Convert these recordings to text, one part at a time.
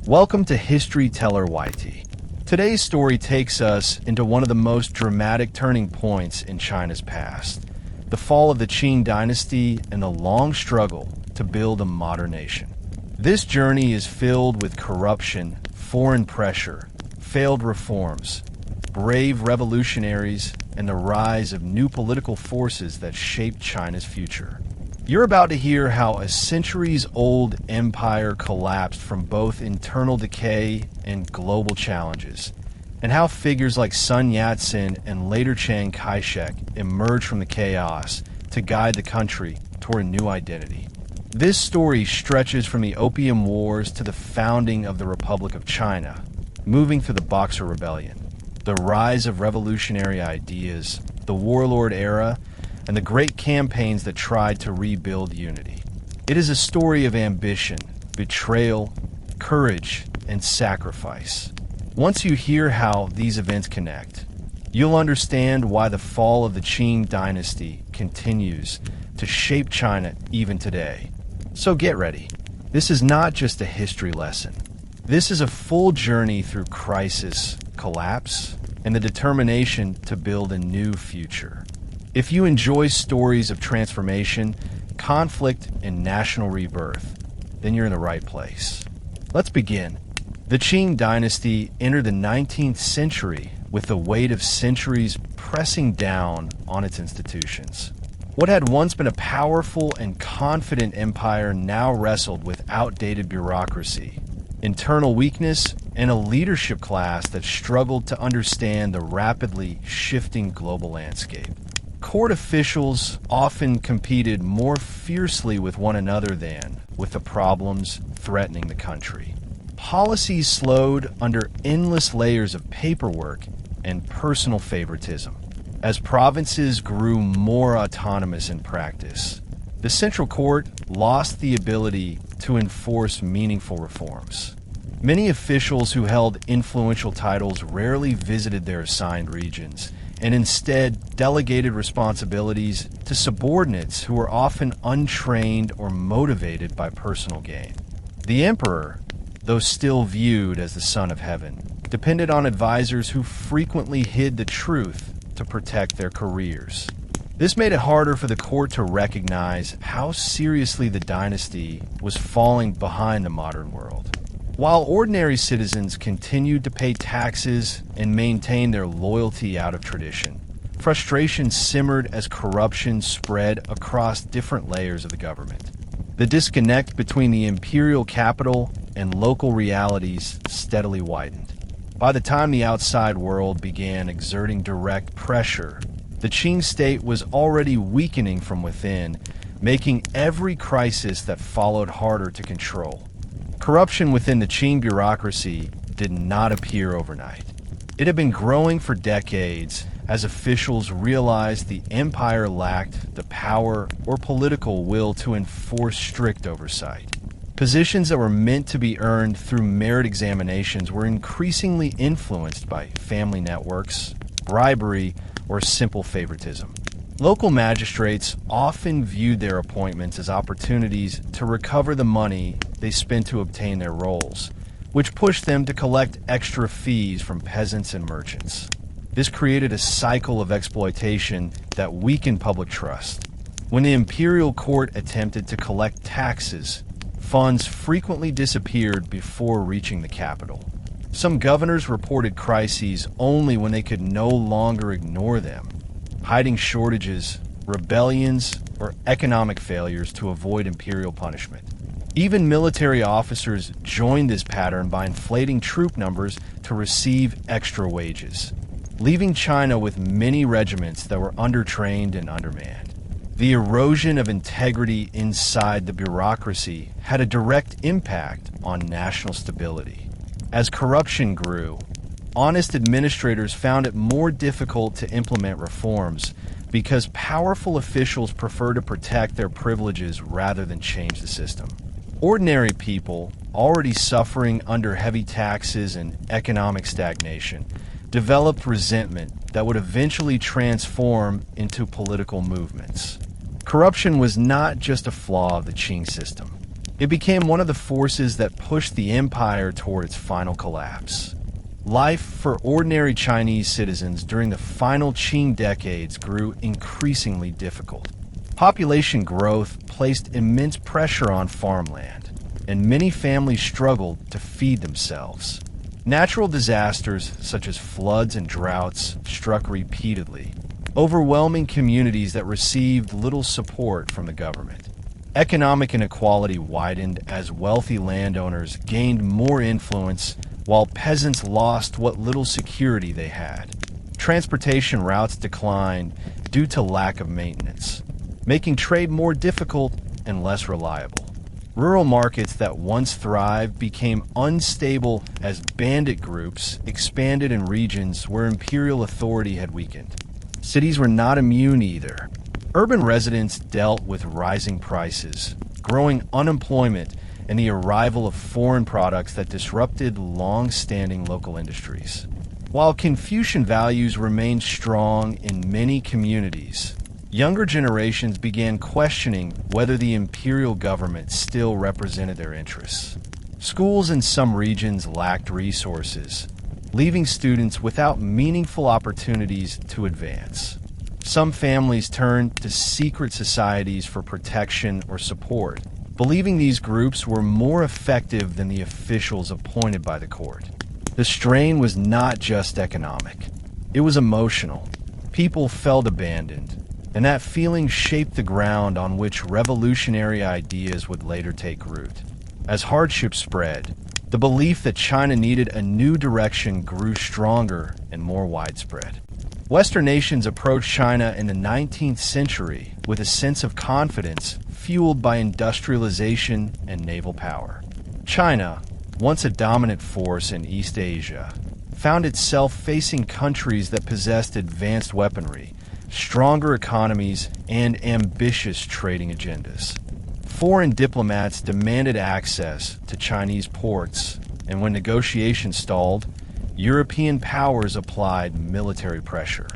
Welcome to History Teller YT. Today's story takes us into one of the most dramatic turning points in China's past, the fall of the Qing Dynasty and the long struggle to build a modern nation. This journey is filled with corruption, foreign pressure, failed reforms, brave revolutionaries, and the rise of new political forces that shaped China's future. You're about to hear how a centuries-old empire collapsed from both internal decay and global challenges, and how figures like Sun Yat-sen and later Chiang Kai-shek emerged from the chaos to guide the country toward a new identity. This story stretches from the Opium Wars to the founding of the Republic of China, moving through the Boxer Rebellion, the rise of revolutionary ideas, the Warlord Era, and the great campaigns that tried to rebuild unity. It is a story of ambition, betrayal, courage, and sacrifice. Once you hear how these events connect, you'll understand why the fall of the Qing Dynasty continues to shape China even today. So get ready. This is not just a history lesson. This is a full journey through crisis, collapse, and the determination to build a new future. If you enjoy stories of transformation, conflict, and national rebirth, then you're in the right place. Let's begin. The Qing Dynasty entered the 19th century with the weight of centuries pressing down on its institutions. What had once been a powerful and confident empire now wrestled with outdated bureaucracy, internal weakness, and a leadership class that struggled to understand the rapidly shifting global landscape. Court officials often competed more fiercely with one another than with the problems threatening the country. Policies slowed under endless layers of paperwork and personal favoritism. As provinces grew more autonomous in practice, the central court lost the ability to enforce meaningful reforms. Many officials who held influential titles rarely visited their assigned regions, and instead delegated responsibilities to subordinates who were often untrained or motivated by personal gain. The emperor, though still viewed as the son of heaven, depended on advisors who frequently hid the truth to protect their careers. This made it harder for the court to recognize how seriously the dynasty was falling behind the modern world. While ordinary citizens continued to pay taxes and maintain their loyalty out of tradition, frustration simmered as corruption spread across different layers of the government. The disconnect between the imperial capital and local realities steadily widened. By the time the outside world began exerting direct pressure, the Qing state was already weakening from within, making every crisis that followed harder to control. Corruption within the Qing bureaucracy did not appear overnight. It had been growing for decades as officials realized the empire lacked the power or political will to enforce strict oversight. Positions that were meant to be earned through merit examinations were increasingly influenced by family networks, bribery, or simple favoritism. Local magistrates often viewed their appointments as opportunities to recover the money they spent to obtain their roles, which pushed them to collect extra fees from peasants and merchants. This created a cycle of exploitation that weakened public trust. When the imperial court attempted to collect taxes, funds frequently disappeared before reaching the capital. Some governors reported crises only when they could no longer ignore them, hiding shortages, rebellions, or economic failures to avoid imperial punishment. Even military officers joined this pattern by inflating troop numbers to receive extra wages, leaving China with many regiments that were undertrained and undermanned. The erosion of integrity inside the bureaucracy had a direct impact on national stability. As corruption grew, honest administrators found it more difficult to implement reforms because powerful officials prefer to protect their privileges rather than change the system. Ordinary people, already suffering under heavy taxes and economic stagnation, developed resentment that would eventually transform into political movements. Corruption was not just a flaw of the Qing system. It became one of the forces that pushed the empire toward its final collapse. Life for ordinary Chinese citizens during the final Qing decades grew increasingly difficult. Population growth placed immense pressure on farmland, and many families struggled to feed themselves. Natural disasters such as floods and droughts struck repeatedly, overwhelming communities that received little support from the government. Economic inequality widened as wealthy landowners gained more influence while peasants lost what little security they had. Transportation routes declined due to lack of maintenance, making trade more difficult and less reliable. Rural markets that once thrived became unstable as bandit groups expanded in regions where imperial authority had weakened. Cities were not immune either. Urban residents dealt with rising prices, growing unemployment, and the arrival of foreign products that disrupted long-standing local industries. While Confucian values remained strong in many communities, younger generations began questioning whether the imperial government still represented their interests. Schools in some regions lacked resources, leaving students without meaningful opportunities to advance. Some families turned to secret societies for protection or support, believing these groups were more effective than the officials appointed by the court. The strain was not just economic. It was emotional. People felt abandoned, and that feeling shaped the ground on which revolutionary ideas would later take root. As hardship spread, the belief that China needed a new direction grew stronger and more widespread. Western nations approached China in the 19th century with a sense of confidence fueled by industrialization and naval power. China, once a dominant force in East Asia, found itself facing countries that possessed advanced weaponry, stronger economies, and ambitious trading agendas. Foreign diplomats demanded access to Chinese ports, and when negotiations stalled, European powers applied military pressure.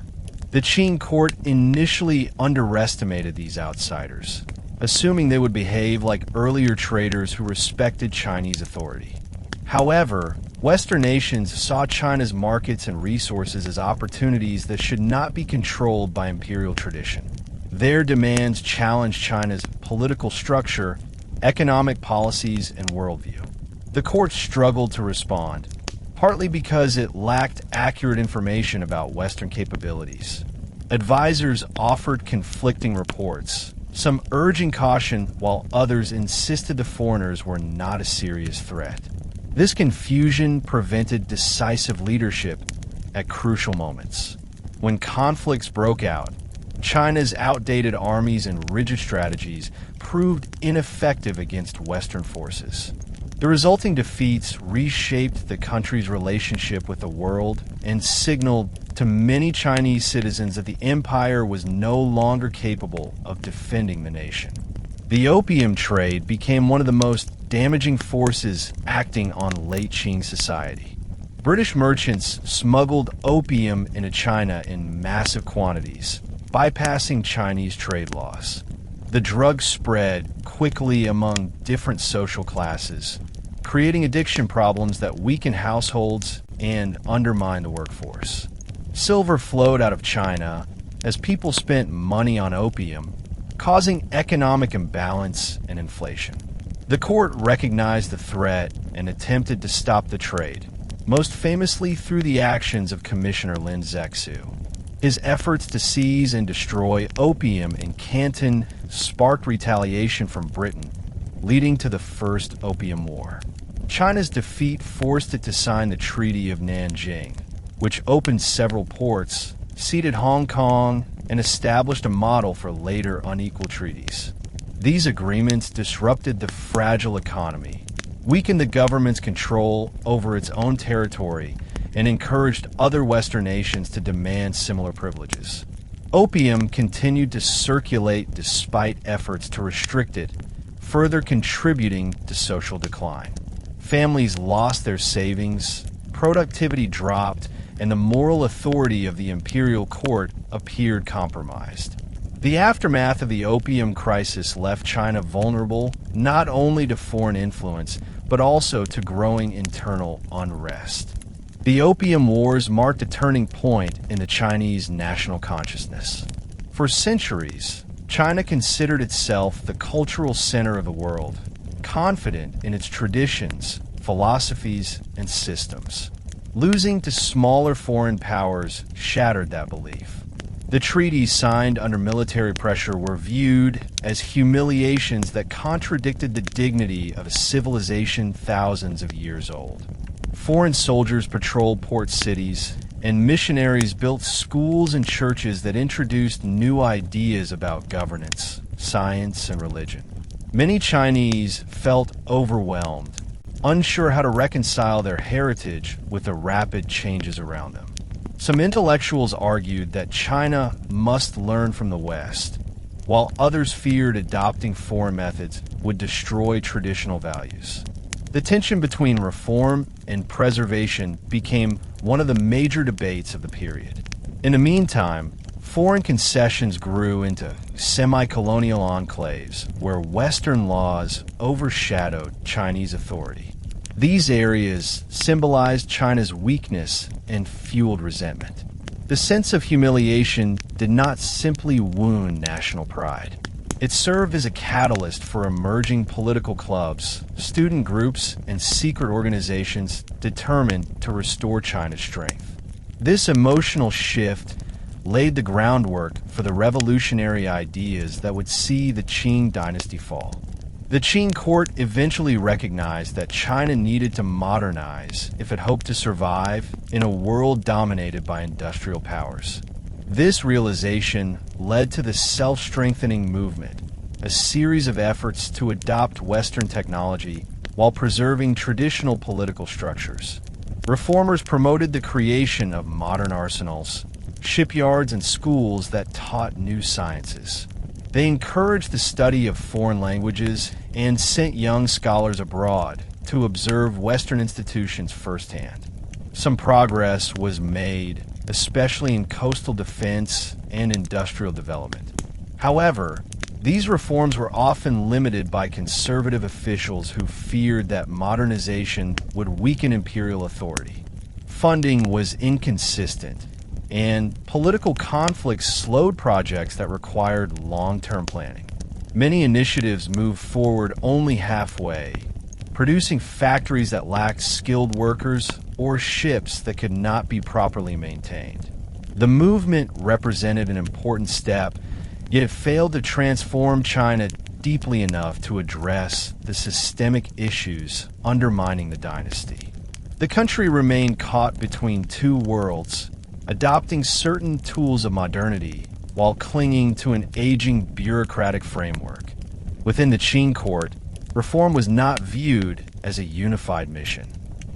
The Qing court initially underestimated these outsiders, assuming they would behave like earlier traders who respected Chinese authority. However, Western nations saw China's markets and resources as opportunities that should not be controlled by imperial tradition. Their demands challenged China's political structure, economic policies, and worldview. The court struggled to respond, partly because it lacked accurate information about Western capabilities. Advisors offered conflicting reports, some urging caution while others insisted the foreigners were not a serious threat. This confusion prevented decisive leadership at crucial moments. When conflicts broke out, China's outdated armies and rigid strategies proved ineffective against Western forces. The resulting defeats reshaped the country's relationship with the world and signaled to many Chinese citizens that the empire was no longer capable of defending the nation. The opium trade became one of the most damaging forces acting on late Qing society. British merchants smuggled opium into China in massive quantities, bypassing Chinese trade laws. The drug spread quickly among different social classes, creating addiction problems that weaken households and undermine the workforce. Silver flowed out of China as people spent money on opium, causing economic imbalance and inflation. The court recognized the threat and attempted to stop the trade, most famously through the actions of Commissioner Lin Zexu. His efforts to seize and destroy opium in Canton sparked retaliation from Britain, leading to the First Opium War. China's defeat forced it to sign the Treaty of Nanjing, which opened several ports, ceded Hong Kong, and established a model for later unequal treaties. These agreements disrupted the fragile economy, weakened the government's control over its own territory, and encouraged other Western nations to demand similar privileges. Opium continued to circulate despite efforts to restrict it, further contributing to social decline. Families lost their savings, productivity dropped, and the moral authority of the imperial court appeared compromised. The aftermath of the opium crisis left China vulnerable not only to foreign influence, but also to growing internal unrest. The Opium Wars marked a turning point in the Chinese national consciousness. For centuries, China considered itself the cultural center of the world, confident in its traditions, philosophies, and systems. Losing to smaller foreign powers shattered that belief. The treaties signed under military pressure were viewed as humiliations that contradicted the dignity of a civilization thousands of years old. Foreign soldiers patrolled port cities, and missionaries built schools and churches that introduced new ideas about governance, science, and religion. Many Chinese felt overwhelmed, unsure how to reconcile their heritage with the rapid changes around them. Some intellectuals argued that China must learn from the West, while others feared adopting foreign methods would destroy traditional values. The tension between reform and preservation became one of the major debates of the period. In the meantime, foreign concessions grew into semi-colonial enclaves where Western laws overshadowed Chinese authority. These areas symbolized China's weakness and fueled resentment. The sense of humiliation did not simply wound national pride. It served as a catalyst for emerging political clubs, student groups, and secret organizations determined to restore China's strength. This emotional shift laid the groundwork for the revolutionary ideas that would see the Qing Dynasty fall. The Qing court eventually recognized that China needed to modernize if it hoped to survive in a world dominated by industrial powers. This realization led to the self-strengthening movement, a series of efforts to adopt Western technology while preserving traditional political structures. Reformers promoted the creation of modern arsenals, shipyards, and schools that taught new sciences. They encouraged the study of foreign languages and sent young scholars abroad to observe Western institutions firsthand. Some progress was made, especially in coastal defense and industrial development. However, these reforms were often limited by conservative officials who feared that modernization would weaken imperial authority. Funding was inconsistent, and political conflicts slowed projects that required long-term planning. Many initiatives moved forward only halfway, producing factories that lacked skilled workers or ships that could not be properly maintained. The movement represented an important step, yet it failed to transform China deeply enough to address the systemic issues undermining the dynasty. The country remained caught between two worlds, adopting certain tools of modernity while clinging to an aging bureaucratic framework. Within the Qing court, reform was not viewed as a unified mission.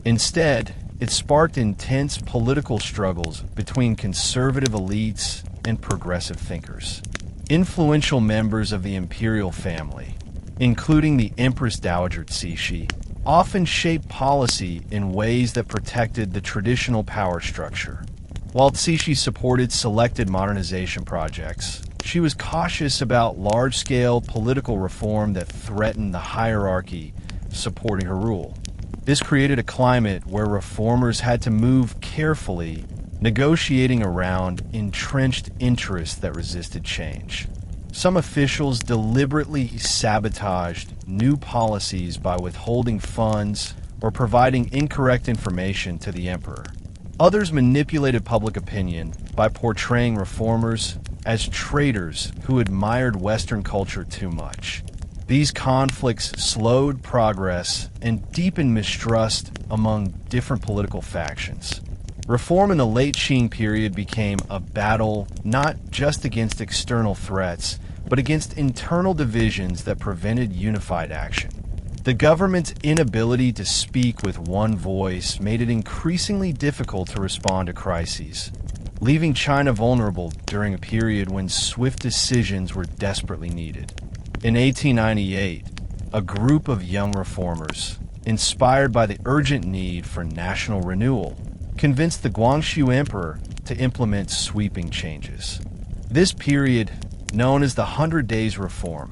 Instead, it sparked intense political struggles between conservative elites and progressive thinkers. Influential members of the imperial family, including the Empress Dowager Cixi, often shaped policy in ways that protected the traditional power structure. While Cixi supported selected modernization projects, she was cautious about large-scale political reform that threatened the hierarchy supporting her rule. This created a climate where reformers had to move carefully, negotiating around entrenched interests that resisted change. Some officials deliberately sabotaged new policies by withholding funds or providing incorrect information to the emperor. Others manipulated public opinion by portraying reformers as traitors who admired Western culture too much. These conflicts slowed progress and deepened mistrust among different political factions. Reform in the late Qing period became a battle not just against external threats, but against internal divisions that prevented unified action. The government's inability to speak with one voice made it increasingly difficult to respond to crises, leaving China vulnerable during a period when swift decisions were desperately needed. In 1898, a group of young reformers, inspired by the urgent need for national renewal, convinced the Guangxu Emperor to implement sweeping changes. This period known as the 100 Days Reform,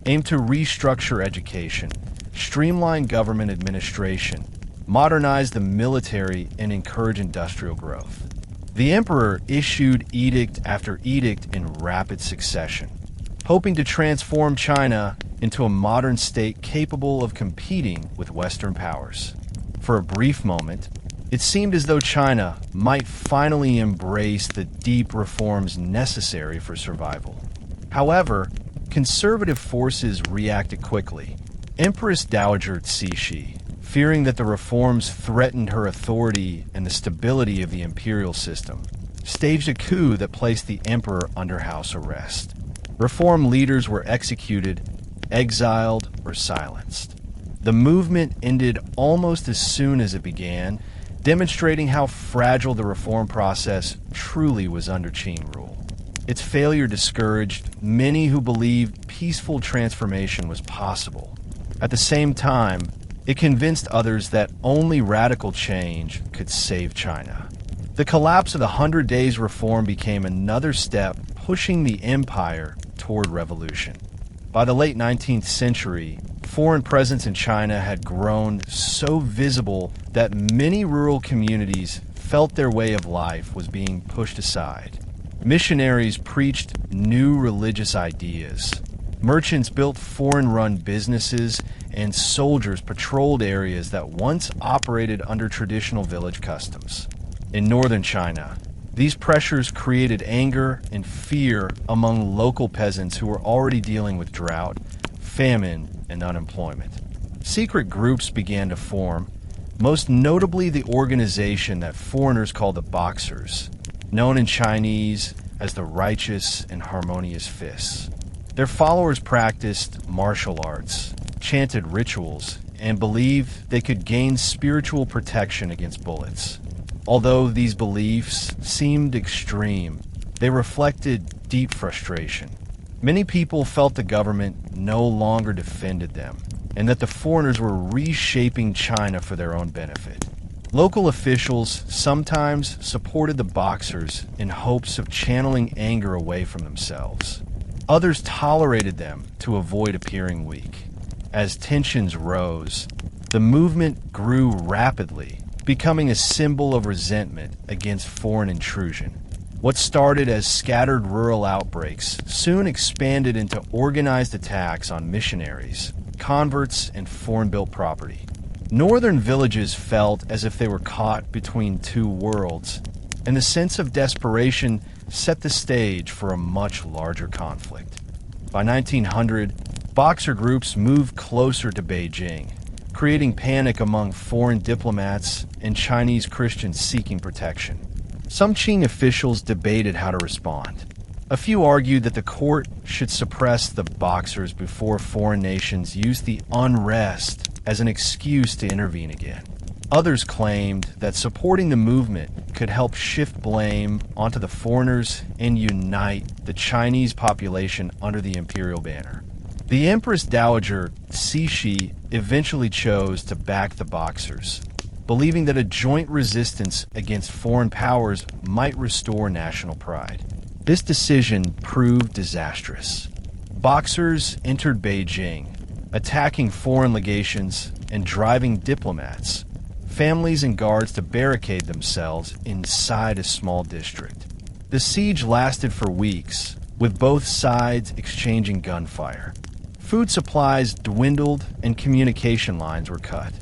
aimed to restructure education, streamline government administration, modernize the military, and encourage industrial growth. The emperor issued edict after edict in rapid succession, hoping to transform China into a modern state capable of competing with Western powers. For a brief moment, it seemed as though China might finally embrace the deep reforms necessary for survival. However, conservative forces reacted quickly. Empress Dowager Cixi, fearing that the reforms threatened her authority and the stability of the imperial system, staged a coup that placed the emperor under house arrest. Reform leaders were executed, exiled, or silenced. The movement ended almost as soon as it began, demonstrating how fragile the reform process truly was under Qing rule. Its failure discouraged many who believed peaceful transformation was possible. At the same time, it convinced others that only radical change could save China. The collapse of the 100 Days Reform became another step pushing the empire toward revolution. By the late 19th century, foreign presence in China had grown so visible that many rural communities felt their way of life was being pushed aside. Missionaries preached new religious ideas. Merchants built foreign-run businesses, and soldiers patrolled areas that once operated under traditional village customs. In northern China, these pressures created anger and fear among local peasants who were already dealing with drought, famine, and unemployment. Secret groups began to form, most notably the organization that foreigners called the Boxers, known in Chinese as the Righteous and Harmonious Fists. Their followers practiced martial arts, chanted rituals, and believed they could gain spiritual protection against bullets. Although these beliefs seemed extreme, they reflected deep frustration. Many people felt the government no longer defended them, and that the foreigners were reshaping China for their own benefit. Local officials sometimes supported the Boxers in hopes of channeling anger away from themselves. Others tolerated them to avoid appearing weak. As tensions rose, the movement grew rapidly, becoming a symbol of resentment against foreign intrusion. What started as scattered rural outbreaks soon expanded into organized attacks on missionaries, converts, and foreign-built property. Northern villages felt as if they were caught between two worlds, and the sense of desperation set the stage for a much larger conflict. By 1900, Boxer groups moved closer to Beijing, creating panic among foreign diplomats and Chinese Christians seeking protection. Some Qing officials debated how to respond. A few argued that the court should suppress the Boxers before foreign nations used the unrest as an excuse to intervene again. Others claimed that supporting the movement could help shift blame onto the foreigners and unite the Chinese population under the imperial banner. The Empress Dowager Cixi eventually chose to back the Boxers, believing that a joint resistance against foreign powers might restore national pride. This decision proved disastrous. Boxers entered Beijing, attacking foreign legations and driving diplomats, families, and guards to barricade themselves inside a small district. The siege lasted for weeks, with both sides exchanging gunfire. Food supplies dwindled and communication lines were cut.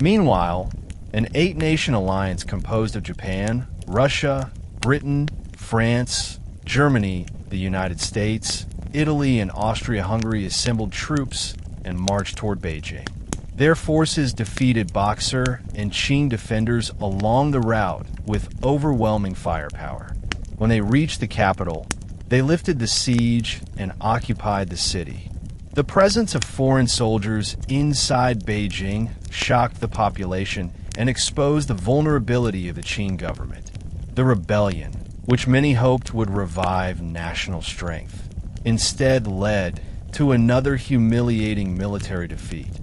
Meanwhile, an 8-nation alliance composed of Japan, Russia, Britain, France, Germany, the United States, Italy, and Austria-Hungary assembled troops and marched toward Beijing. Their forces defeated Boxer and Qing defenders along the route with overwhelming firepower. When they reached the capital, they lifted the siege and occupied the city. The presence of foreign soldiers inside Beijing shocked the population and exposed the vulnerability of the Qing government. The rebellion, which many hoped would revive national strength, instead led to another humiliating military defeat.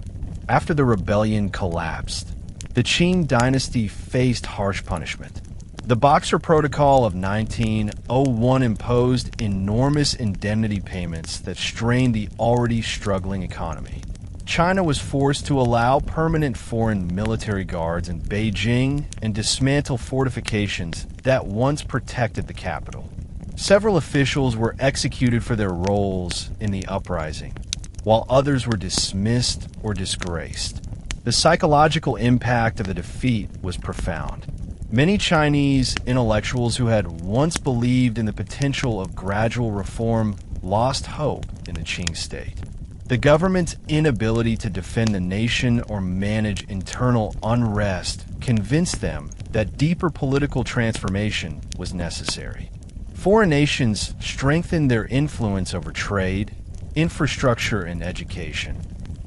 After the rebellion collapsed, the Qing Dynasty faced harsh punishment. The Boxer Protocol of 1901 imposed enormous indemnity payments that strained the already struggling economy. China was forced to allow permanent foreign military guards in Beijing and dismantle fortifications that once protected the capital. Several officials were executed for their roles in the uprising, while others were dismissed or disgraced. The psychological impact of the defeat was profound. Many Chinese intellectuals who had once believed in the potential of gradual reform lost hope in the Qing state. The government's inability to defend the nation or manage internal unrest convinced them that deeper political transformation was necessary. Foreign nations strengthened their influence over trade, infrastructure, and education,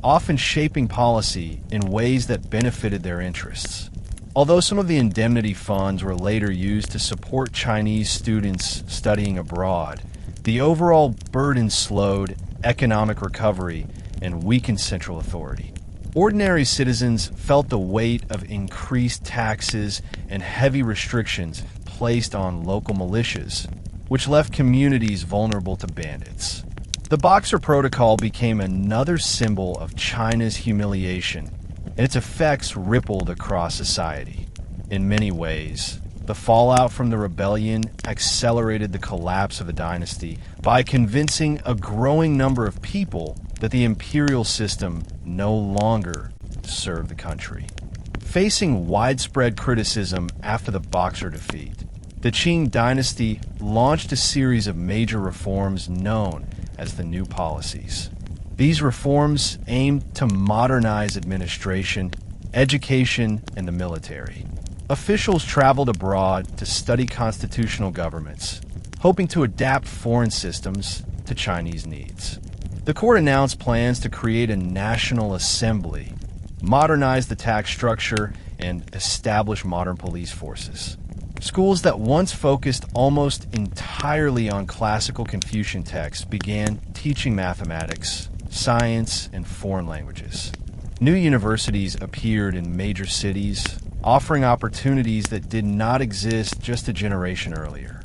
often shaping policy in ways that benefited their interests. Although some of the indemnity funds were later used to support Chinese students studying abroad, the overall burden slowed economic recovery and weakened central authority. Ordinary citizens felt the weight of increased taxes and heavy restrictions placed on local militias, which left communities vulnerable to bandits. The Boxer Protocol became another symbol of China's humiliation, and its effects rippled across society. In many ways, the fallout from the rebellion accelerated the collapse of the dynasty by convincing a growing number of people that the imperial system no longer served the country. Facing widespread criticism after the Boxer defeat, the Qing Dynasty launched a series of major reforms known as the New Policies. These reforms aimed to modernize administration, education, and the military. Officials traveled abroad to study constitutional governments, hoping to adapt foreign systems to Chinese needs. The court announced plans to create a national assembly, modernize the tax structure, and establish modern police forces. Schools that once focused almost entirely on classical Confucian texts began teaching mathematics, science, and foreign languages. New universities appeared in major cities, offering opportunities that did not exist just a generation earlier.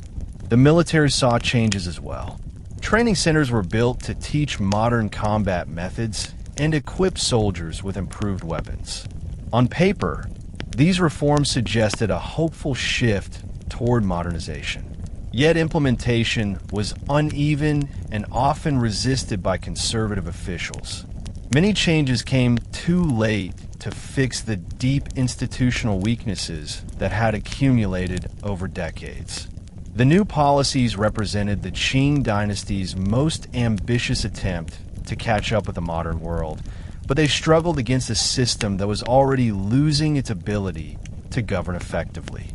The military saw changes as well. Training centers were built to teach modern combat methods and equip soldiers with improved weapons. On paper, these reforms suggested a hopeful shift toward modernization. Yet implementation was uneven and often resisted by conservative officials. Many changes came too late to fix the deep institutional weaknesses that had accumulated over decades. The new policies represented the Qing Dynasty's most ambitious attempt to catch up with the modern world, but they struggled against a system that was already losing its ability to govern effectively.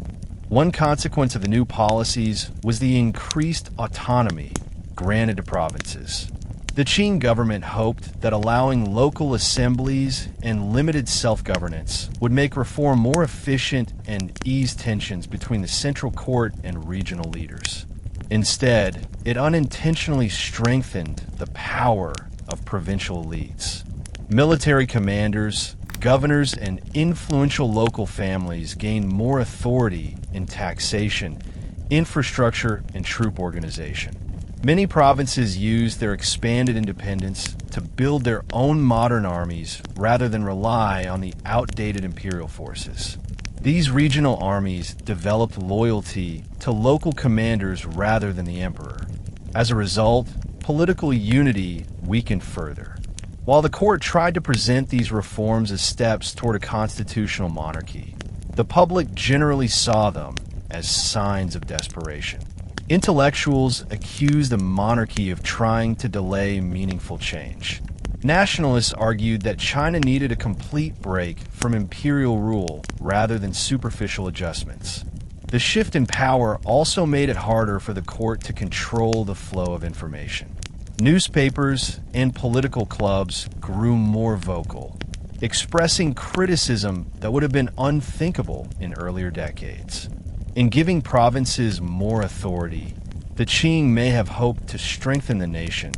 One consequence of the new policies was the increased autonomy granted to provinces. The Qing government hoped that allowing local assemblies and limited self-governance would make reform more efficient and ease tensions between the central court and regional leaders. Instead, it unintentionally strengthened the power of provincial elites. Military commanders, governors, and influential local families gained more authority in taxation, infrastructure, and troop organization. Many provinces used their expanded independence to build their own modern armies rather than rely on the outdated imperial forces. These regional armies developed loyalty to local commanders rather than the emperor. As a result, political unity weakened further. While the court tried to present these reforms as steps toward a constitutional monarchy, the public generally saw them as signs of desperation. Intellectuals accused the monarchy of trying to delay meaningful change. Nationalists argued that China needed a complete break from imperial rule rather than superficial adjustments. The shift in power also made it harder for the court to control the flow of information. Newspapers and political clubs grew more vocal, expressing criticism that would have been unthinkable in earlier decades. In giving provinces more authority, the Qing may have hoped to strengthen the nation,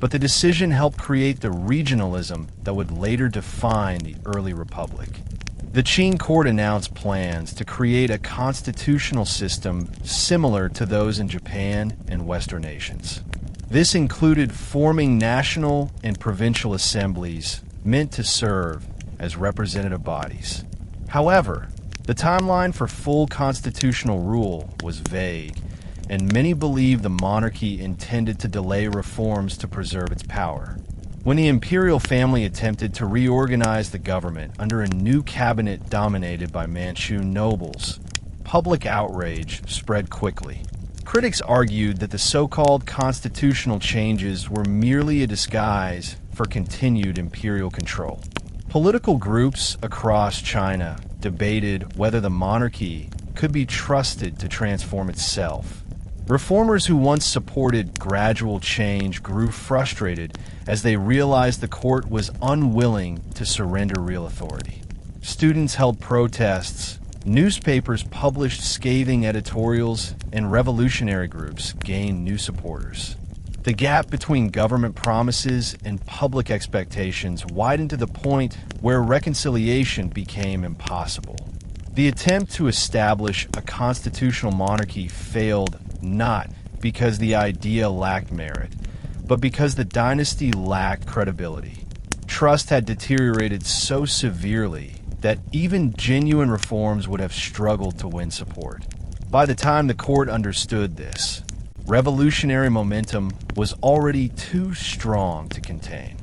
but the decision helped create the regionalism that would later define the early republic. The Qing court announced plans to create a constitutional system similar to those in Japan and Western nations. This included forming national and provincial assemblies meant to serve as representative bodies. However, the timeline for full constitutional rule was vague, and many believed the monarchy intended to delay reforms to preserve its power. When the imperial family attempted to reorganize the government under a new cabinet dominated by Manchu nobles, public outrage spread quickly. Critics argued that the so-called constitutional changes were merely a disguise for continued imperial control. Political groups across China debated whether the monarchy could be trusted to transform itself. Reformers who once supported gradual change grew frustrated as they realized the court was unwilling to surrender real authority. Students held protests, newspapers published scathing editorials, and revolutionary groups gained new supporters. The gap between government promises and public expectations widened to the point where reconciliation became impossible. The attempt to establish a constitutional monarchy failed not because the idea lacked merit, but because the dynasty lacked credibility. Trust had deteriorated so severely that even genuine reforms would have struggled to win support. By the time the court understood this, revolutionary momentum was already too strong to contain.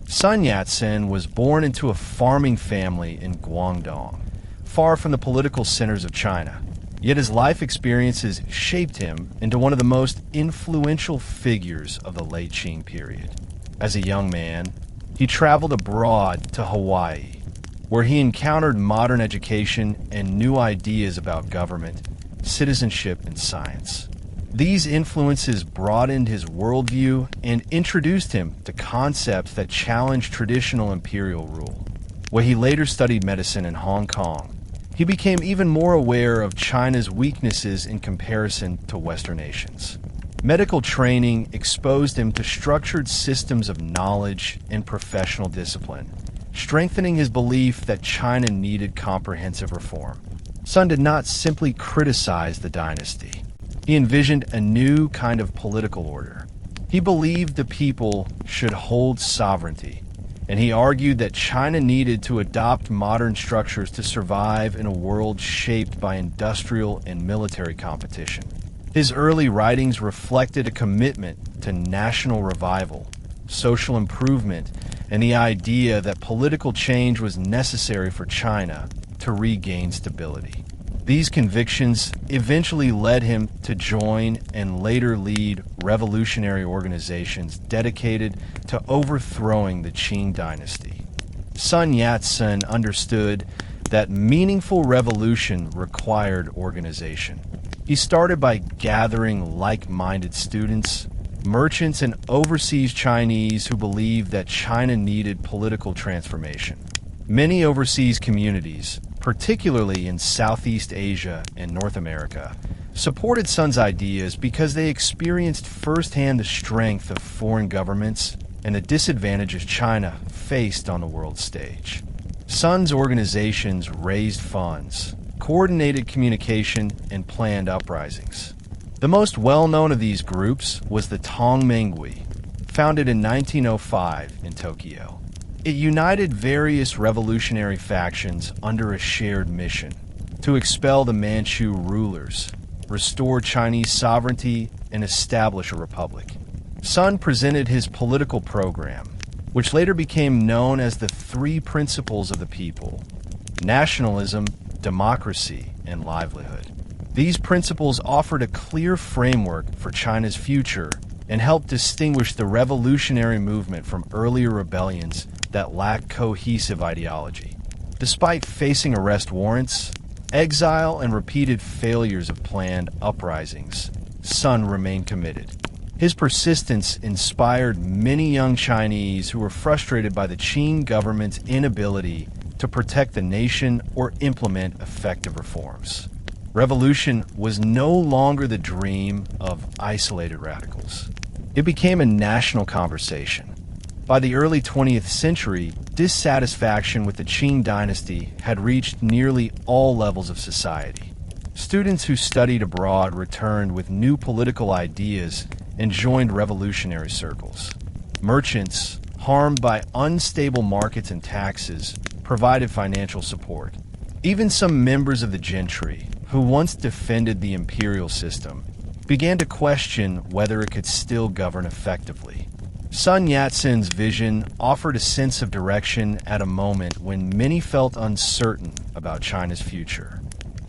Sun Yat-sen was born into a farming family in Guangdong, far from the political centers of China. Yet his life experiences shaped him into one of the most influential figures of the late Qing period. As a young man, he traveled abroad to Hawaii, where he encountered modern education and new ideas about government, citizenship, and science. These influences broadened his worldview and introduced him to concepts that challenged traditional imperial rule. Where he later studied medicine in Hong Kong, he became even more aware of China's weaknesses in comparison to Western nations. Medical training exposed him to structured systems of knowledge and professional discipline, strengthening his belief that China needed comprehensive reform. Sun did not simply criticize the dynasty. He envisioned a new kind of political order. He believed the people should hold sovereignty, and he argued that China needed to adopt modern structures to survive in a world shaped by industrial and military competition. His early writings reflected a commitment to national revival, social improvement, and the idea that political change was necessary for China to regain stability. These convictions eventually led him to join and later lead revolutionary organizations dedicated to overthrowing the Qing Dynasty. Sun Yat-sen understood that meaningful revolution required organization. He started by gathering like-minded students, merchants, and overseas Chinese who believed that China needed political transformation. Many overseas communities, particularly in Southeast Asia and North America, supported Sun's ideas because they experienced firsthand the strength of foreign governments and the disadvantages China faced on the world stage. Sun's organizations raised funds, coordinated communication, and planned uprisings. The most well-known of these groups was the Tongmenghui, founded in 1905 in Tokyo. It united various revolutionary factions under a shared mission to expel the Manchu rulers, restore Chinese sovereignty, and establish a republic. Sun presented his political program, which later became known as the Three Principles of the People: nationalism, democracy, and livelihood. These principles offered a clear framework for China's future and helped distinguish the revolutionary movement from earlier rebellions that lacked cohesive ideology. Despite facing arrest warrants, exile, and repeated failures of planned uprisings, Sun remained committed. His persistence inspired many young Chinese who were frustrated by the Qing government's inability to protect the nation or implement effective reforms. Revolution was no longer the dream of isolated radicals. It became a national conversation. By the early 20th century, dissatisfaction with the Qing Dynasty had reached nearly all levels of society. Students who studied abroad returned with new political ideas and joined revolutionary circles. Merchants, harmed by unstable markets and taxes, provided financial support. Even some members of the gentry, who once defended the imperial system, began to question whether it could still govern effectively. Sun Yat-sen's vision offered a sense of direction at a moment when many felt uncertain about China's future.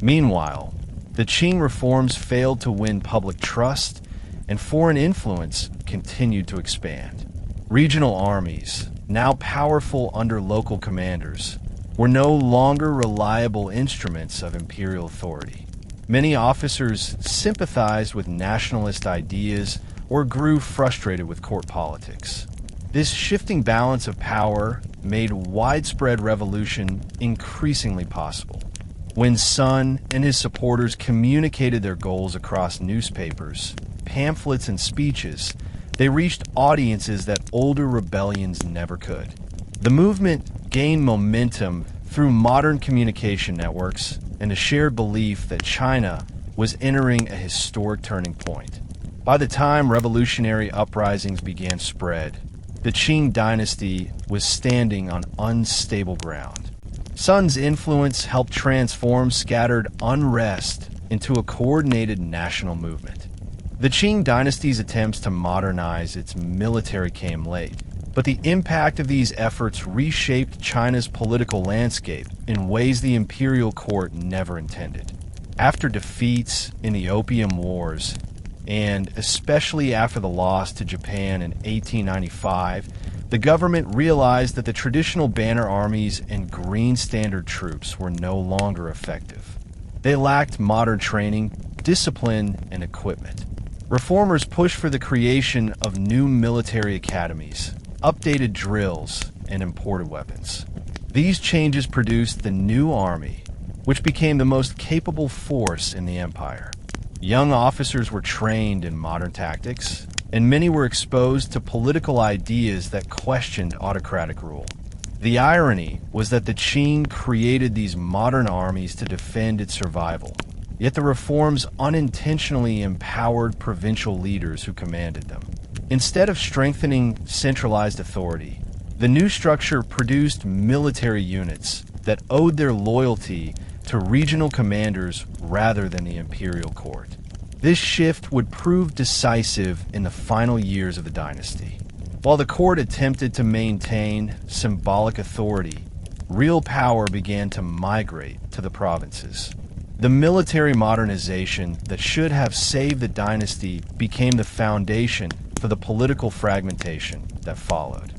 Meanwhile, the Qing reforms failed to win public trust, and foreign influence continued to expand. Regional armies, now powerful under local commanders, were no longer reliable instruments of imperial authority. Many officers sympathized with nationalist ideas or grew frustrated with court politics. This shifting balance of power made widespread revolution increasingly possible. When Sun and his supporters communicated their goals across newspapers, pamphlets, and speeches, they reached audiences that older rebellions never could. The movement gained momentum through modern communication networks and a shared belief that China was entering a historic turning point. By the time revolutionary uprisings began to spread, the Qing Dynasty was standing on unstable ground. Sun's influence helped transform scattered unrest into a coordinated national movement. The Qing Dynasty's attempts to modernize its military came late, but the impact of these efforts reshaped China's political landscape in ways the imperial court never intended. After defeats in the Opium Wars, and especially after the loss to Japan in 1895, the government realized that the traditional banner armies and green standard troops were no longer effective. They lacked modern training, discipline, and equipment. Reformers pushed for the creation of new military academies, updated drills, and imported weapons. These changes produced the new army, which became the most capable force in the empire. Young officers were trained in modern tactics, and many were exposed to political ideas that questioned autocratic rule. The irony was that the Qing created these modern armies to defend its survival, yet the reforms unintentionally empowered provincial leaders who commanded them. Instead of strengthening centralized authority, the new structure produced military units that owed their loyalty to regional commanders rather than the imperial court. This shift would prove decisive in the final years of the dynasty. While the court attempted to maintain symbolic authority, real power began to migrate to the provinces. The military modernization that should have saved the dynasty became the foundation for the political fragmentation that followed.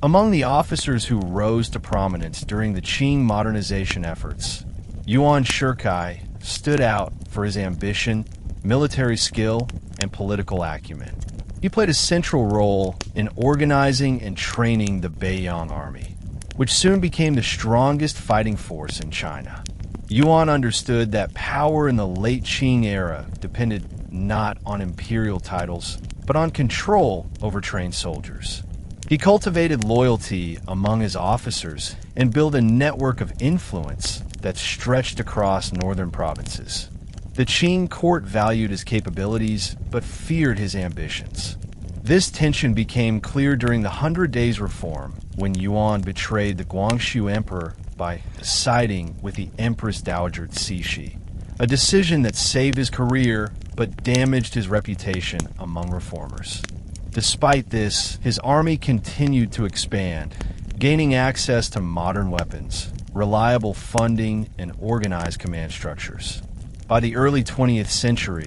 Among the officers who rose to prominence during the Qing modernization efforts, Yuan Shikai stood out for his ambition, military skill, and political acumen. He played a central role in organizing and training the Beiyang army, which soon became the strongest fighting force in China. Yuan understood that power in the late Qing era depended not on imperial titles, but on control over trained soldiers. He cultivated loyalty among his officers and built a network of influence that stretched across northern provinces. The Qing court valued his capabilities, but feared his ambitions. This tension became clear during the 100 Days Reform, when Yuan betrayed the Guangxu Emperor by siding with the Empress Dowager Cixi, a decision that saved his career but damaged his reputation among reformers. Despite this, his army continued to expand, gaining access to modern weapons, reliable funding, and organized command structures. By the early 20th century,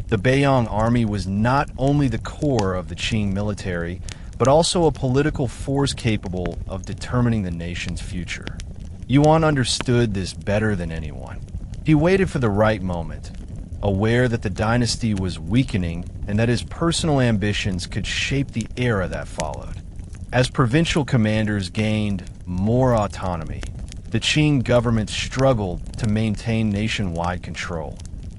the Beiyang army was not only the core of the Qing military, but also a political force capable of determining the nation's future. Yuan understood this better than anyone. He waited for the right moment, aware that the dynasty was weakening and that his personal ambitions could shape the era that followed. As provincial commanders gained more autonomy, the Qing government struggled to maintain nationwide control.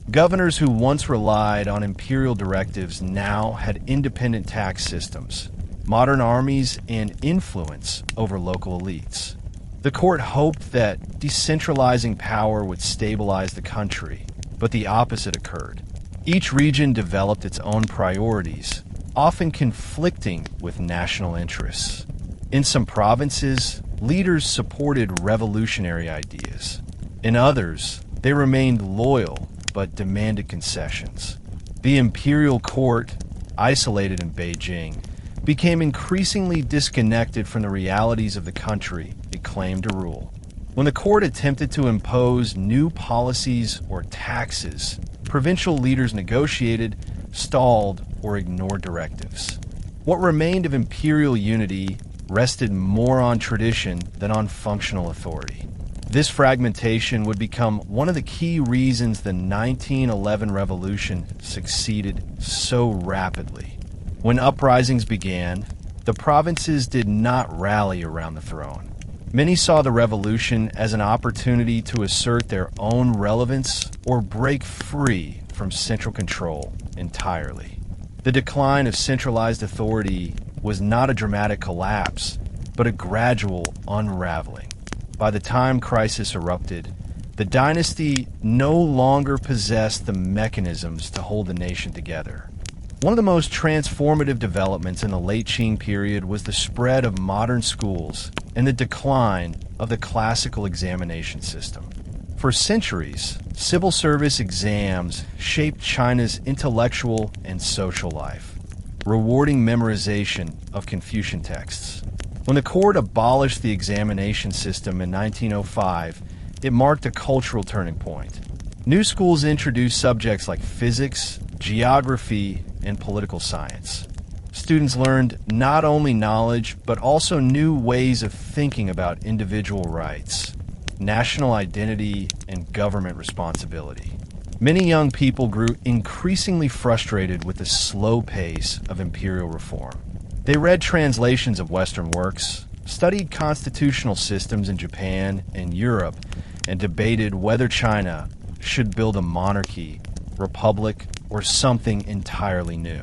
Governors who once relied on imperial directives now had independent tax systems, modern armies, and influence over local elites. The court hoped that decentralizing power would stabilize the country, but the opposite occurred. Each region developed its own priorities, often conflicting with national interests. In some provinces, leaders supported revolutionary ideas. In others, they remained loyal but demanded concessions. The imperial court, isolated in Beijing, became increasingly disconnected from the realities of the country it claimed to rule. When the court attempted to impose new policies or taxes, provincial leaders negotiated, stalled, or ignored directives. What remained of imperial unity rested more on tradition than on functional authority. This fragmentation would become one of the key reasons the 1911 revolution succeeded so rapidly. When uprisings began, the provinces did not rally around the throne. Many saw the revolution as an opportunity to assert their own relevance or break free from central control entirely. The decline of centralized authority was not a dramatic collapse, but a gradual unraveling. By the time crisis erupted, the dynasty no longer possessed the mechanisms to hold the nation together. One of the most transformative developments in the late Qing period was the spread of modern schools and the decline of the classical examination system. For centuries, civil service exams shaped China's intellectual and social life, rewarding memorization of Confucian texts. When the court abolished the examination system in 1905, it marked a cultural turning point. New schools introduced subjects like physics, geography, and political science. Students learned not only knowledge, but also new ways of thinking about individual rights, national identity, and government responsibility. Many young people grew increasingly frustrated with the slow pace of imperial reform. They read translations of Western works, studied constitutional systems in Japan and Europe, and debated whether China should build a monarchy, republic, or something entirely new.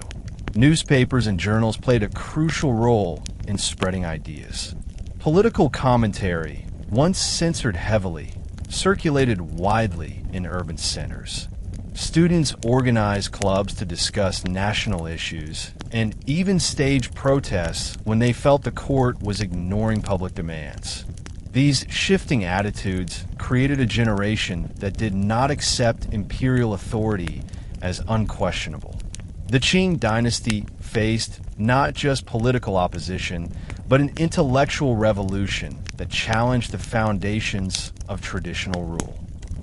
Newspapers and journals played a crucial role in spreading ideas. Political commentary, once censored heavily, circulated widely in urban centers. Students organized clubs to discuss national issues and even staged protests when they felt the court was ignoring public demands. These shifting attitudes created a generation that did not accept imperial authority as unquestionable. The Qing Dynasty faced not just political opposition, but an intellectual revolution that challenged the foundations of traditional rule.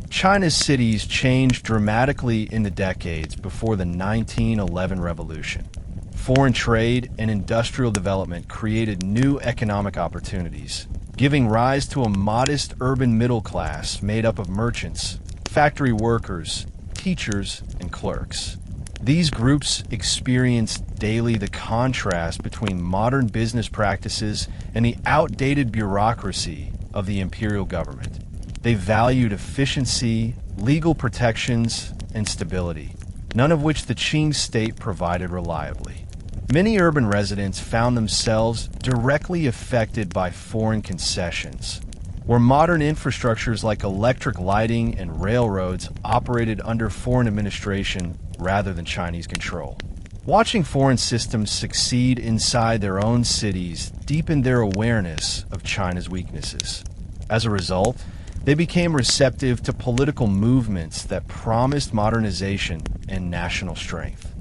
China's cities changed dramatically in the decades before the 1911 revolution. Foreign trade and industrial development created new economic opportunities, giving rise to a modest urban middle class made up of merchants, factory workers, teachers, and clerks. These groups experienced daily the contrast between modern business practices and the outdated bureaucracy of the imperial government. They valued efficiency, legal protections, and stability, none of which the Qing state provided reliably. Many urban residents found themselves directly affected by foreign concessions, where modern infrastructures like electric lighting and railroads operated under foreign administration rather than Chinese control. Watching foreign systems succeed inside their own cities deepened their awareness of China's weaknesses. As a result, they became receptive to political movements that promised modernization and national strength.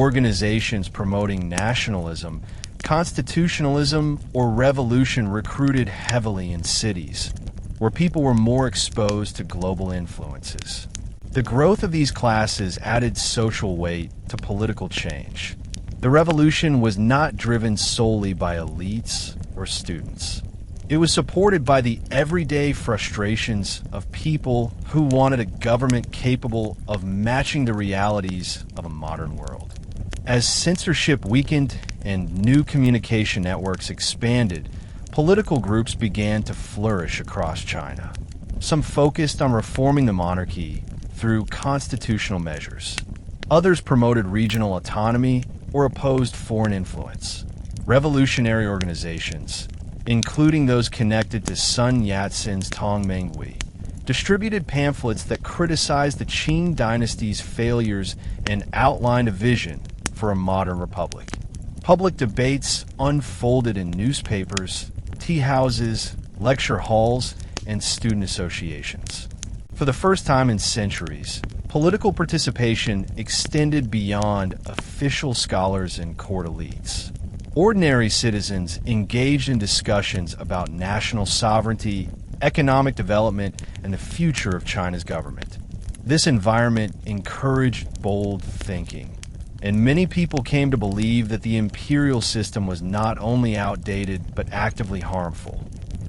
Organizations promoting nationalism, constitutionalism, or revolution recruited heavily in cities, where people were more exposed to global influences. The growth of these classes added social weight to political change. The revolution was not driven solely by elites or students. It was supported by the everyday frustrations of people who wanted a government capable of matching the realities of a modern world. As censorship weakened and new communication networks expanded, political groups began to flourish across China. Some focused on reforming the monarchy through constitutional measures. Others promoted regional autonomy or opposed foreign influence. revolutionary organizations, including those connected to Sun Yat-sen's Tongmenghui, distributed pamphlets that criticized the Qing Dynasty's failures and outlined a vision for a modern republic. Public debates unfolded in newspapers, tea houses, lecture halls, and student associations. For the first time in centuries, political participation extended beyond official scholars and court elites. Ordinary citizens engaged in discussions about national sovereignty, economic development, and the future of China's government. This environment encouraged bold thinking, and many people came to believe that the imperial system was not only outdated but actively harmful.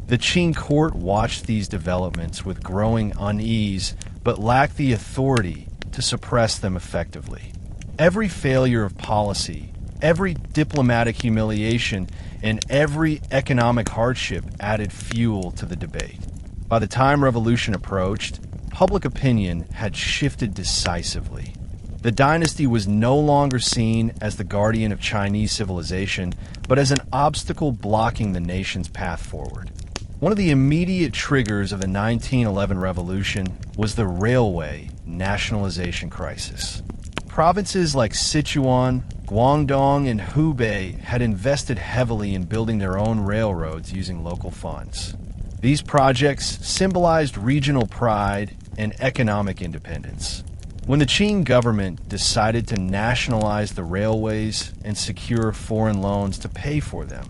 The Qing court watched these developments with growing unease but lacked the authority to suppress them effectively. Every failure of policy, every diplomatic humiliation, and every economic hardship added fuel to the debate. By the time revolution approached, public opinion had shifted decisively. The dynasty was no longer seen as the guardian of Chinese civilization, but as an obstacle blocking the nation's path forward. One of the immediate triggers of the 1911 revolution was the railway nationalization crisis. Provinces like Sichuan, Guangdong, and Hubei had invested heavily in building their own railroads using local funds. These projects symbolized regional pride and economic independence. When the Qing government decided to nationalize the railways and secure foreign loans to pay for them,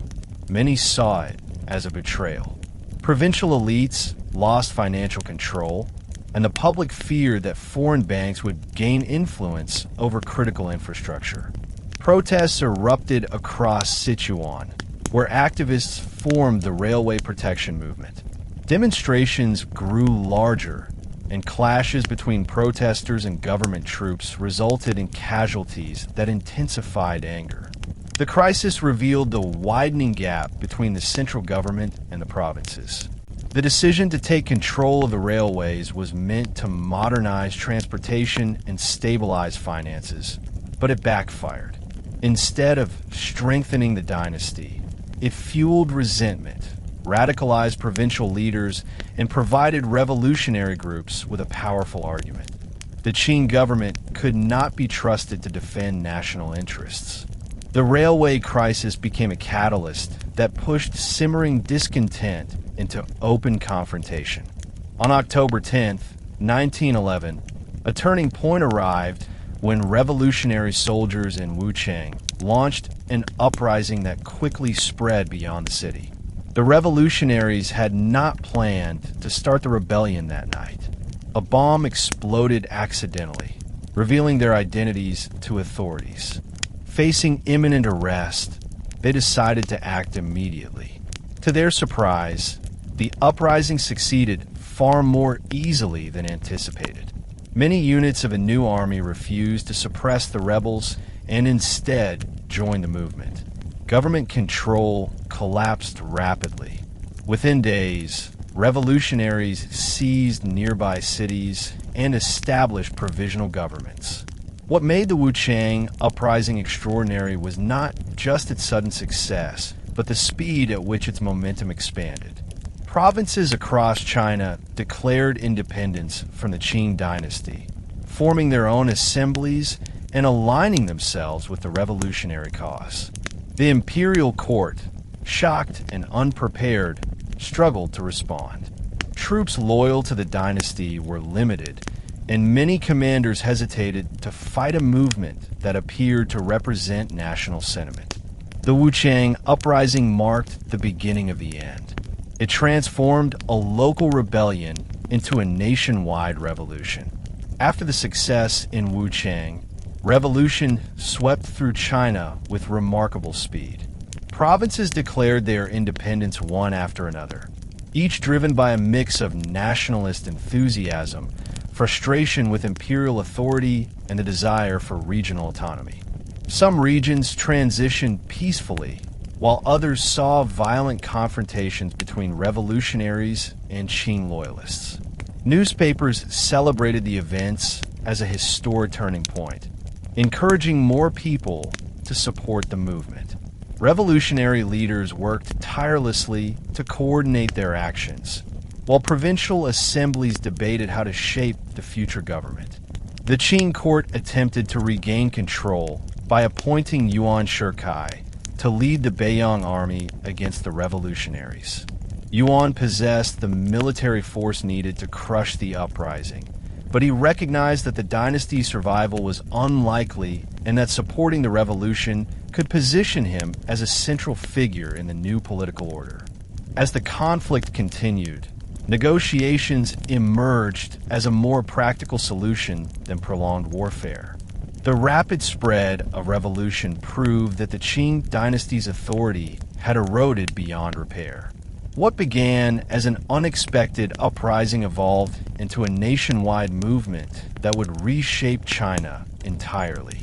many saw it as a betrayal. Provincial elites lost financial control, and the public feared that foreign banks would gain influence over critical infrastructure. Protests erupted across Sichuan, where activists formed the Railway Protection Movement. Demonstrations grew larger, and clashes between protesters and government troops resulted in casualties that intensified anger. The crisis revealed the widening gap between the central government and the provinces. The decision to take control of the railways was meant to modernize transportation and stabilize finances, but it backfired. Instead of strengthening the dynasty, it fueled resentment, radicalized provincial leaders, and provided revolutionary groups with a powerful argument. The Qing government could not be trusted to defend national interests. The railway crisis became a catalyst that pushed simmering discontent into open confrontation. On October 10, 1911, a turning point arrived when revolutionary soldiers in Wuchang launched an uprising that quickly spread beyond the city. The revolutionaries had not planned to start the rebellion that night. A bomb exploded accidentally, revealing their identities to authorities. Facing imminent arrest, they decided to act immediately. To their surprise, the uprising succeeded far more easily than anticipated. Many units of a new army refused to suppress the rebels and instead joined the movement. Government control collapsed rapidly. Within days, revolutionaries seized nearby cities and established provisional governments. What made the Wuchang uprising extraordinary was not just its sudden success, but the speed at which its momentum expanded. Provinces across China declared independence from the Qing Dynasty, forming their own assemblies and aligning themselves with the revolutionary cause. The imperial court, shocked and unprepared, struggled to respond. Troops loyal to the dynasty were limited, and many commanders hesitated to fight a movement that appeared to represent national sentiment. The Wuchang uprising marked the beginning of the end. It transformed a local rebellion into a nationwide revolution. After the success in Wuchang, revolution swept through China with remarkable speed. Provinces declared their independence one after another, each driven by a mix of nationalist enthusiasm, frustration with imperial authority, and the desire for regional autonomy. Some regions transitioned peacefully, while others saw violent confrontations between revolutionaries and Qing loyalists. Newspapers celebrated the events as a historic turning point, encouraging more people to support the movement. Revolutionary leaders worked tirelessly to coordinate their actions, while provincial assemblies debated how to shape the future government. The Qing court attempted to regain control by appointing Yuan Shikai to lead the Beiyang army against the revolutionaries. Yuan possessed the military force needed to crush the uprising, but he recognized that the dynasty's survival was unlikely and that supporting the revolution could position him as a central figure in the new political order. As the conflict continued, negotiations emerged as a more practical solution than prolonged warfare. The rapid spread of revolution proved that the Qing dynasty's authority had eroded beyond repair. What began as an unexpected uprising evolved into a nationwide movement that would reshape China entirely.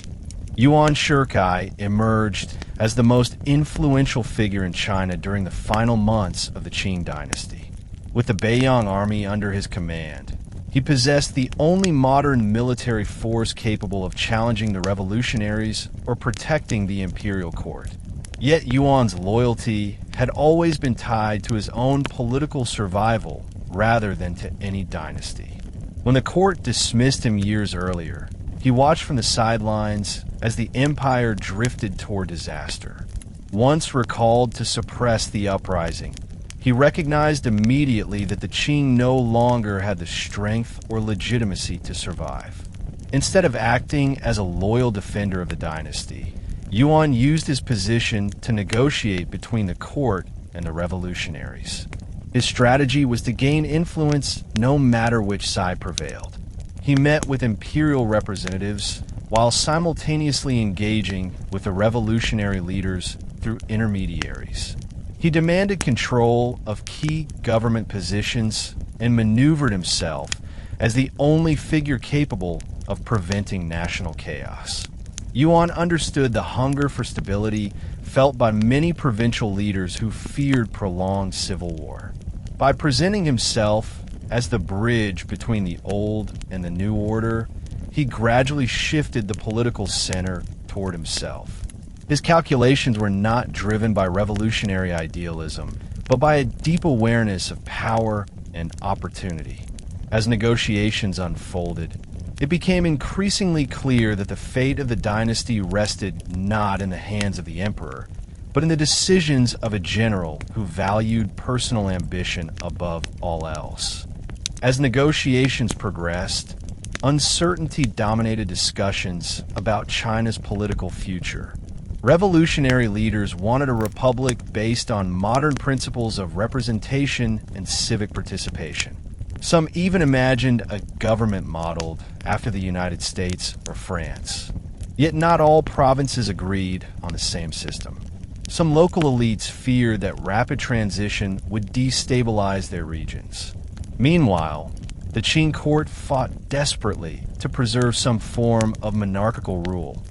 Yuan Shikai emerged as the most influential figure in China during the final months of the Qing dynasty. With the Beiyang army under his command, he possessed the only modern military force capable of challenging the revolutionaries or protecting the imperial court. Yet Yuan's loyalty had always been tied to his own political survival rather than to any dynasty. When the court dismissed him years earlier, he watched from the sidelines as the empire drifted toward disaster. Once recalled to suppress the uprising, he recognized immediately that the Qing no longer had the strength or legitimacy to survive. Instead of acting as a loyal defender of the dynasty, Yuan used his position to negotiate between the court and the revolutionaries. His strategy was to gain influence no matter which side prevailed. He met with imperial representatives while simultaneously engaging with the revolutionary leaders through intermediaries. He demanded control of key government positions and maneuvered himself as the only figure capable of preventing national chaos. Yuan understood the hunger for stability felt by many provincial leaders who feared prolonged civil war. By presenting himself as the bridge between the old and the new order, he gradually shifted the political center toward himself. His calculations were not driven by revolutionary idealism, but by a deep awareness of power and opportunity. As negotiations unfolded, it became increasingly clear that the fate of the dynasty rested not in the hands of the emperor, but in the decisions of a general who valued personal ambition above all else. As negotiations progressed, uncertainty dominated discussions about China's political future. Revolutionary leaders wanted a republic based on modern principles of representation and civic participation. Some even imagined a government modeled after the United States or France. Yet not all provinces agreed on the same system. Some local elites feared that rapid transition would destabilize their regions. Meanwhile, the Qing court fought desperately to preserve some form of monarchical rule,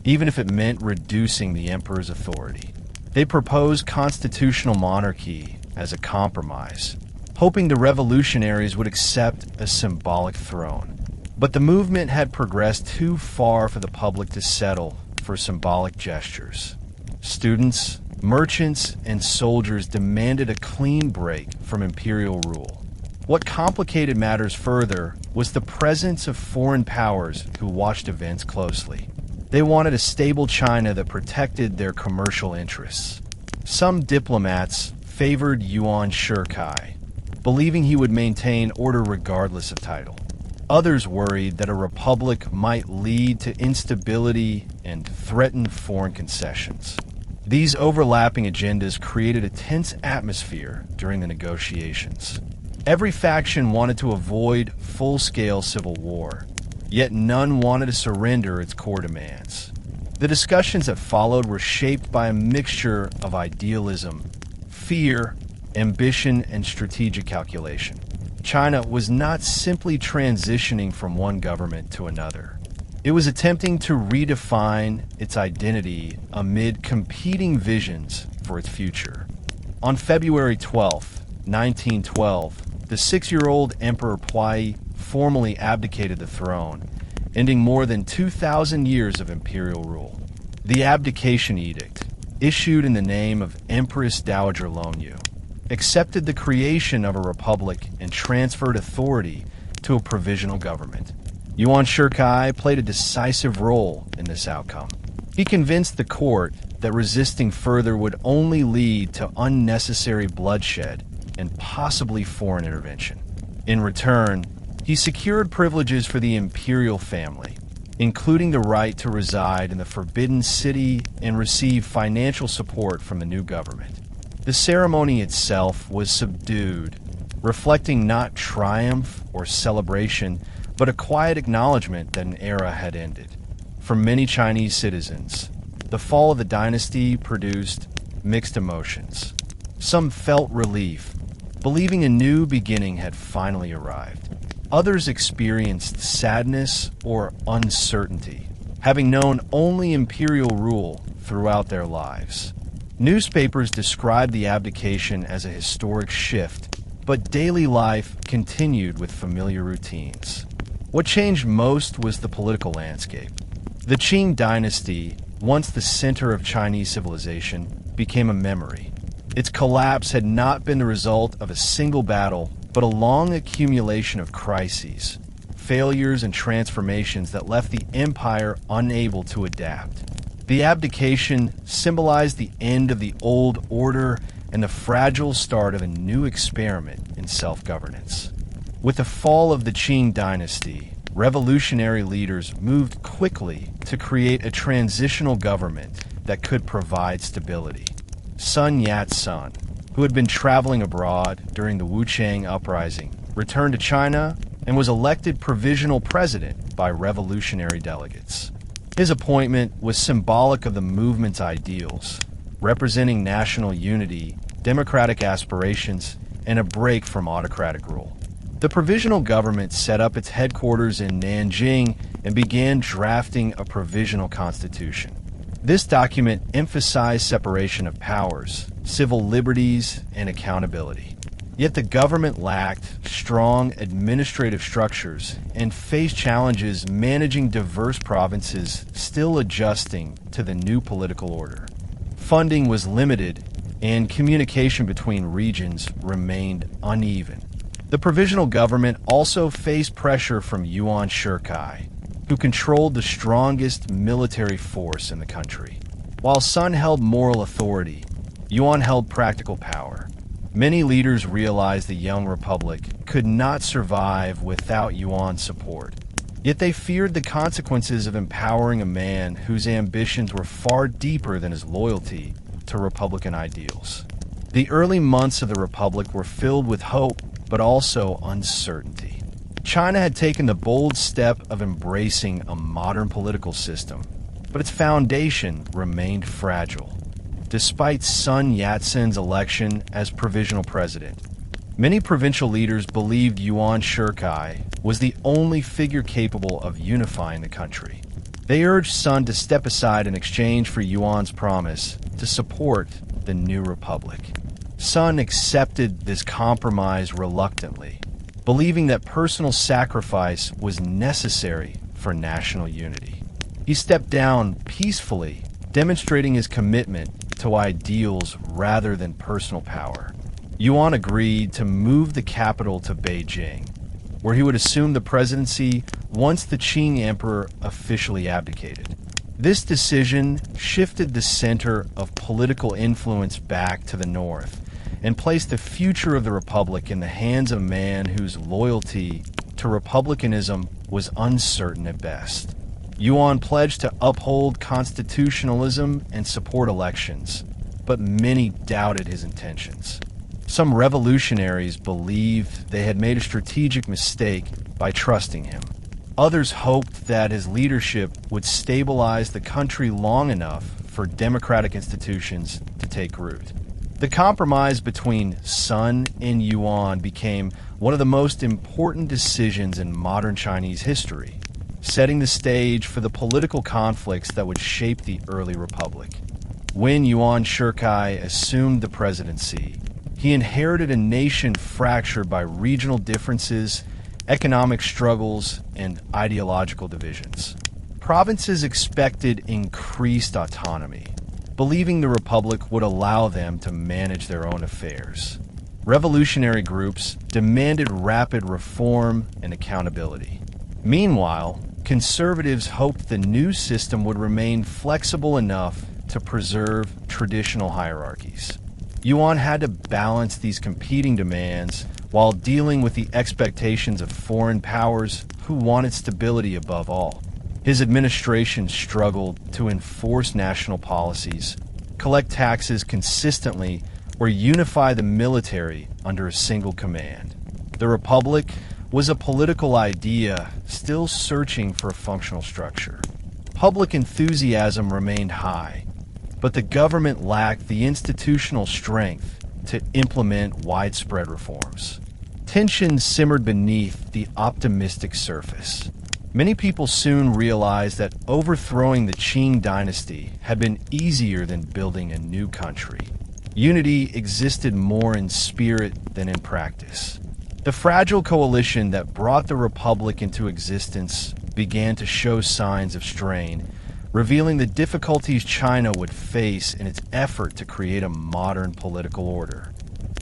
even if it meant reducing the emperor's authority. They proposed constitutional monarchy as a compromise, hoping the revolutionaries would accept a symbolic throne. But the movement had progressed too far for the public to settle for symbolic gestures. Students, merchants, and soldiers demanded a clean break from imperial rule. What complicated matters further was the presence of foreign powers who watched events closely. They wanted a stable China that protected their commercial interests. Some diplomats favored Yuan Shikai, believing he would maintain order regardless of title. Others worried that a republic might lead to instability and threaten foreign concessions. These overlapping agendas created a tense atmosphere during the negotiations. Every faction wanted to avoid full-scale civil war, yet none wanted to surrender its core demands. The discussions that followed were shaped by a mixture of idealism, fear, ambition, and strategic calculation. China was not simply transitioning from one government to another. It was attempting to redefine its identity amid competing visions for its future. On February 12, 1912, the 6-year-old Emperor Puyi formally abdicated the throne, ending more than 2,000 years of imperial rule. The abdication edict, issued in the name of Empress Dowager Lonyu, accepted the creation of a republic and transferred authority to a provisional government. Yuan Shikai played a decisive role in this outcome. He convinced the court that resisting further would only lead to unnecessary bloodshed and possibly foreign intervention. In return, he secured privileges for the imperial family, including the right to reside in the Forbidden City and receive financial support from the new government. The ceremony itself was subdued, reflecting not triumph or celebration, but a quiet acknowledgement that an era had ended. For many Chinese citizens, the fall of the dynasty produced mixed emotions. Some felt relief, believing a new beginning had finally arrived. Others experienced sadness or uncertainty, having known only imperial rule throughout their lives. Newspapers described the abdication as a historic shift, but daily life continued with familiar routines. What changed most was the political landscape. The Qing Dynasty, once the center of Chinese civilization, became a memory. Its collapse had not been the result of a single battle, but a long accumulation of crises, failures, and transformations that left the empire unable to adapt. The abdication symbolized the end of the old order and the fragile start of a new experiment in self-governance. With the fall of the Qing Dynasty, revolutionary leaders moved quickly to create a transitional government that could provide stability. Sun Yat-sen, who had been traveling abroad during the Wuchang Uprising, returned to China and was elected provisional president by revolutionary delegates. His appointment was symbolic of the movement's ideals, representing national unity, democratic aspirations, and a break from autocratic rule. The provisional government set up its headquarters in Nanjing and began drafting a provisional constitution. This document emphasized separation of powers, civil liberties, and accountability. Yet the government lacked strong administrative structures and faced challenges managing diverse provinces still adjusting to the new political order. Funding was limited, and communication between regions remained uneven. The provisional government also faced pressure from Yuan Shikai, who controlled the strongest military force in the country. While Sun held moral authority, Yuan held practical power. Many leaders realized the young republic could not survive without Yuan's support. Yet they feared the consequences of empowering a man whose ambitions were far deeper than his loyalty to republican ideals. The early months of the republic were filled with hope, but also uncertainty. China had taken the bold step of embracing a modern political system, but its foundation remained fragile. Despite Sun Yat-sen's election as provisional president, many provincial leaders believed Yuan Shikai was the only figure capable of unifying the country. They urged Sun to step aside in exchange for Yuan's promise to support the new republic. Sun accepted this compromise reluctantly, believing that personal sacrifice was necessary for national unity. He stepped down peacefully, demonstrating his commitment to ideals rather than personal power. Yuan agreed to move the capital to Beijing, where he would assume the presidency once the Qing emperor officially abdicated. This decision shifted the center of political influence back to the north and placed the future of the republic in the hands of a man whose loyalty to republicanism was uncertain at best. Yuan pledged to uphold constitutionalism and support elections, but many doubted his intentions. Some revolutionaries believed they had made a strategic mistake by trusting him. Others hoped that his leadership would stabilize the country long enough for democratic institutions to take root. The compromise between Sun and Yuan became one of the most important decisions in modern Chinese history, setting the stage for the political conflicts that would shape the early republic. When Yuan Shikai assumed the presidency, he inherited a nation fractured by regional differences, economic struggles, and ideological divisions. Provinces expected increased autonomy, believing the Republic would allow them to manage their own affairs. Revolutionary groups demanded rapid reform and accountability. Meanwhile, conservatives hoped the new system would remain flexible enough to preserve traditional hierarchies. Yuan had to balance these competing demands while dealing with the expectations of foreign powers who wanted stability above all. His administration struggled to enforce national policies, collect taxes consistently, or unify the military under a single command. The Republic was a political idea still searching for a functional structure. Public enthusiasm remained high, but the government lacked the institutional strength to implement widespread reforms. Tension simmered beneath the optimistic surface. Many people soon realized that overthrowing the Qing Dynasty had been easier than building a new country. Unity existed more in spirit than in practice. The fragile coalition that brought the Republic into existence began to show signs of strain, revealing the difficulties China would face in its effort to create a modern political order.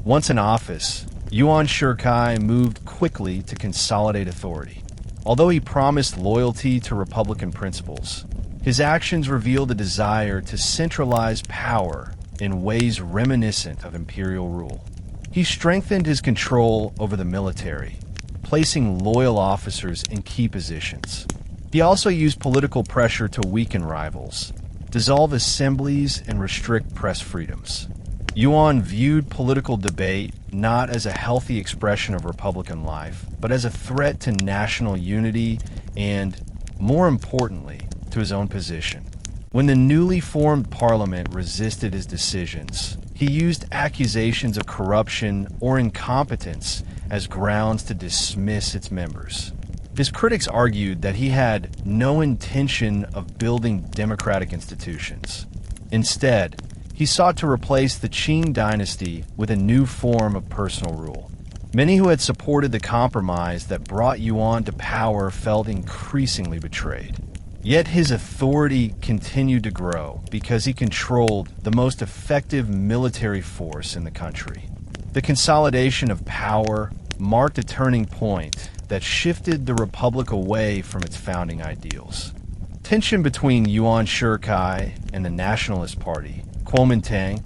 Once in office, Yuan Shikai moved quickly to consolidate authority. Although he promised loyalty to Republican principles, his actions revealed a desire to centralize power in ways reminiscent of imperial rule. He strengthened his control over the military, placing loyal officers in key positions. He also used political pressure to weaken rivals, dissolve assemblies, and restrict press freedoms. Yuan viewed political debate not as a healthy expression of Republican life, but as a threat to national unity and, more importantly, to his own position. When the newly formed parliament resisted his decisions, he used accusations of corruption or incompetence as grounds to dismiss its members. His critics argued that he had no intention of building democratic institutions. Instead, he sought to replace the Qing Dynasty with a new form of personal rule. Many who had supported the compromise that brought Yuan to power felt increasingly betrayed. Yet his authority continued to grow because he controlled the most effective military force in the country. The consolidation of power marked a turning point that shifted the Republic away from its founding ideals. Tension between Yuan Shikai and the Nationalist Party, Kuomintang,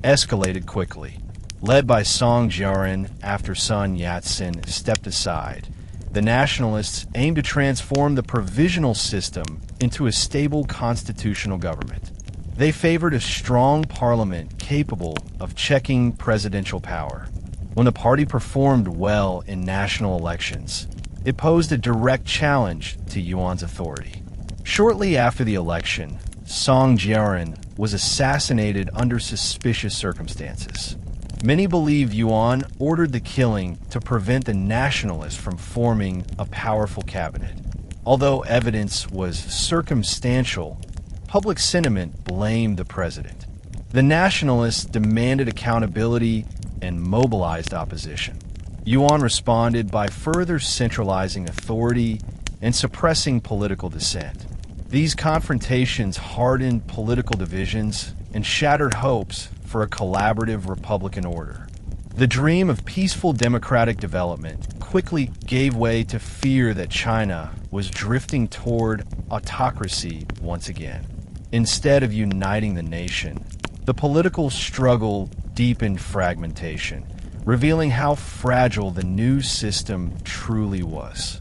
escalated quickly. Led by Song Jiaren after Sun Yat-sen stepped aside, the Nationalists aimed to transform the provisional system into a stable constitutional government. They favored a strong parliament capable of checking presidential power. When the party performed well in national elections, it posed a direct challenge to Yuan's authority. Shortly after the election, Song Jiaren was assassinated under suspicious circumstances. Many believe Yuan ordered the killing to prevent the Nationalists from forming a powerful cabinet. Although evidence was circumstantial, public sentiment blamed the president. The Nationalists demanded accountability and mobilized opposition. Yuan responded by further centralizing authority and suppressing political dissent. These confrontations hardened political divisions and shattered hopes for a collaborative Republican order. The dream of peaceful democratic development quickly gave way to fear that China was drifting toward autocracy once again. Instead of uniting the nation, the political struggle deepened fragmentation, revealing how fragile the new system truly was.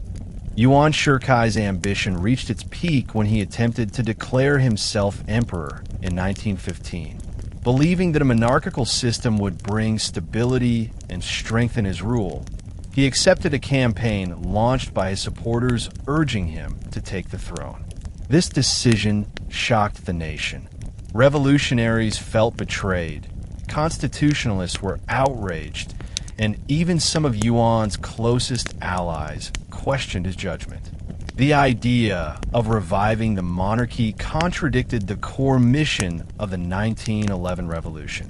Yuan Shikai's ambition reached its peak when he attempted to declare himself emperor in 1915. Believing that a monarchical system would bring stability and strengthen his rule, he accepted a campaign launched by his supporters urging him to take the throne. This decision shocked the nation. Revolutionaries felt betrayed, constitutionalists were outraged, and even some of Yuan's closest allies questioned his judgment. The idea of reviving the monarchy contradicted the core mission of the 1911 revolution.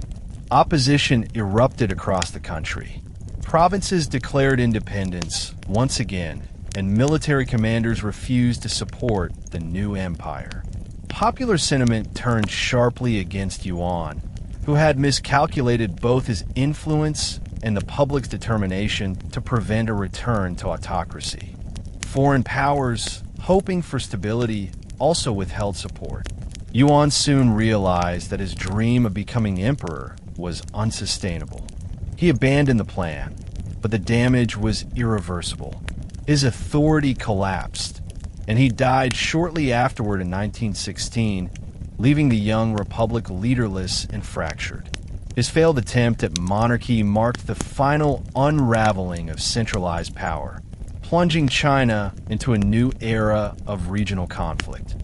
Opposition erupted across the country. Provinces declared independence once again, and military commanders refused to support the new empire. popular sentiment turned sharply against Yuan, who had miscalculated both his influence and the public's determination to prevent a return to autocracy. Foreign powers, hoping for stability, also withheld support. Yuan soon realized that his dream of becoming emperor was unsustainable. He abandoned the plan, but the damage was irreversible. His authority collapsed, and he died shortly afterward in 1916, leaving the young republic leaderless and fractured. His failed attempt at monarchy marked the final unraveling of centralized power, plunging China into a new era of regional conflict.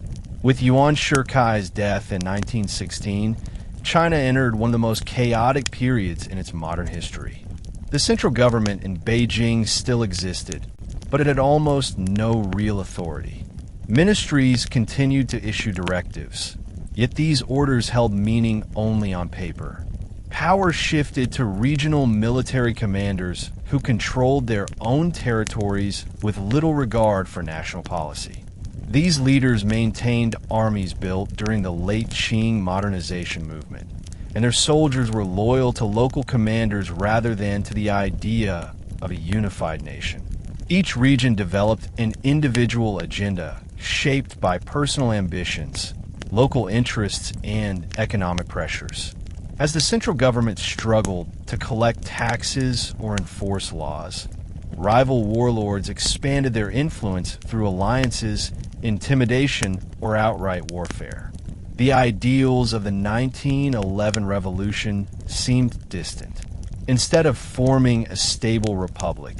With Yuan Shikai's death in 1916, China entered one of the most chaotic periods in its modern history. The central government in Beijing still existed, but it had almost no real authority. Ministries continued to issue directives, yet these orders held meaning only on paper. Power shifted to regional military commanders who controlled their own territories with little regard for national policy. These leaders maintained armies built during the late Qing modernization movement, and their soldiers were loyal to local commanders rather than to the idea of a unified nation. Each region developed an individual agenda shaped by personal ambitions, local interests, and economic pressures. As the central government struggled to collect taxes or enforce laws, rival warlords expanded their influence through alliances, intimidation, or outright warfare. The ideals of the 1911 revolution seemed distant. Instead of forming a stable republic,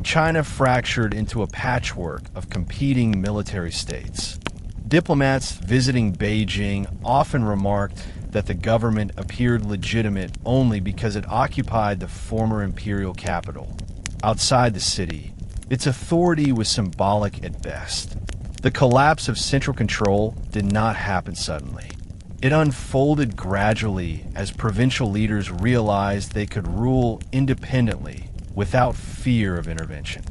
China fractured into a patchwork of competing military states. Diplomats visiting Beijing often remarked that the government appeared legitimate only because it occupied the former imperial capital. Outside the city, its authority was symbolic at best. The collapse of central control did not happen suddenly. It unfolded gradually as provincial leaders realized they could rule independently without fear of intervention.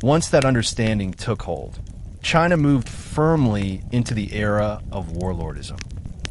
Once that understanding took hold, China moved firmly into the era of warlordism.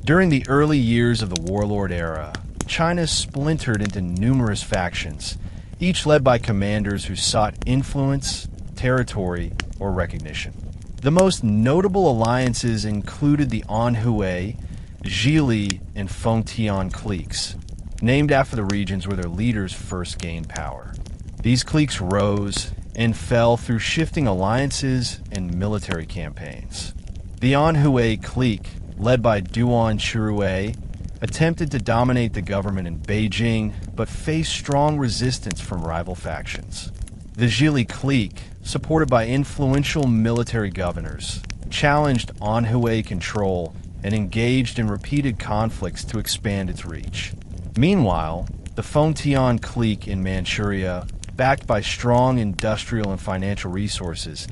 During the early years of the Warlord Era, China splintered into numerous factions, each led by commanders who sought influence, territory, or recognition. The most notable alliances included the Anhui, Zhili, and Fengtian cliques, named after the regions where their leaders first gained power. These cliques rose and fell through shifting alliances and military campaigns. The Anhui clique, led by Duan Shirui, attempted to dominate the government in Beijing, but faced strong resistance from rival factions. The Zhili clique, supported by influential military governors, challenged Anhui control and engaged in repeated conflicts to expand its reach. Meanwhile, the Fengtian clique in Manchuria, backed by strong industrial and financial resources,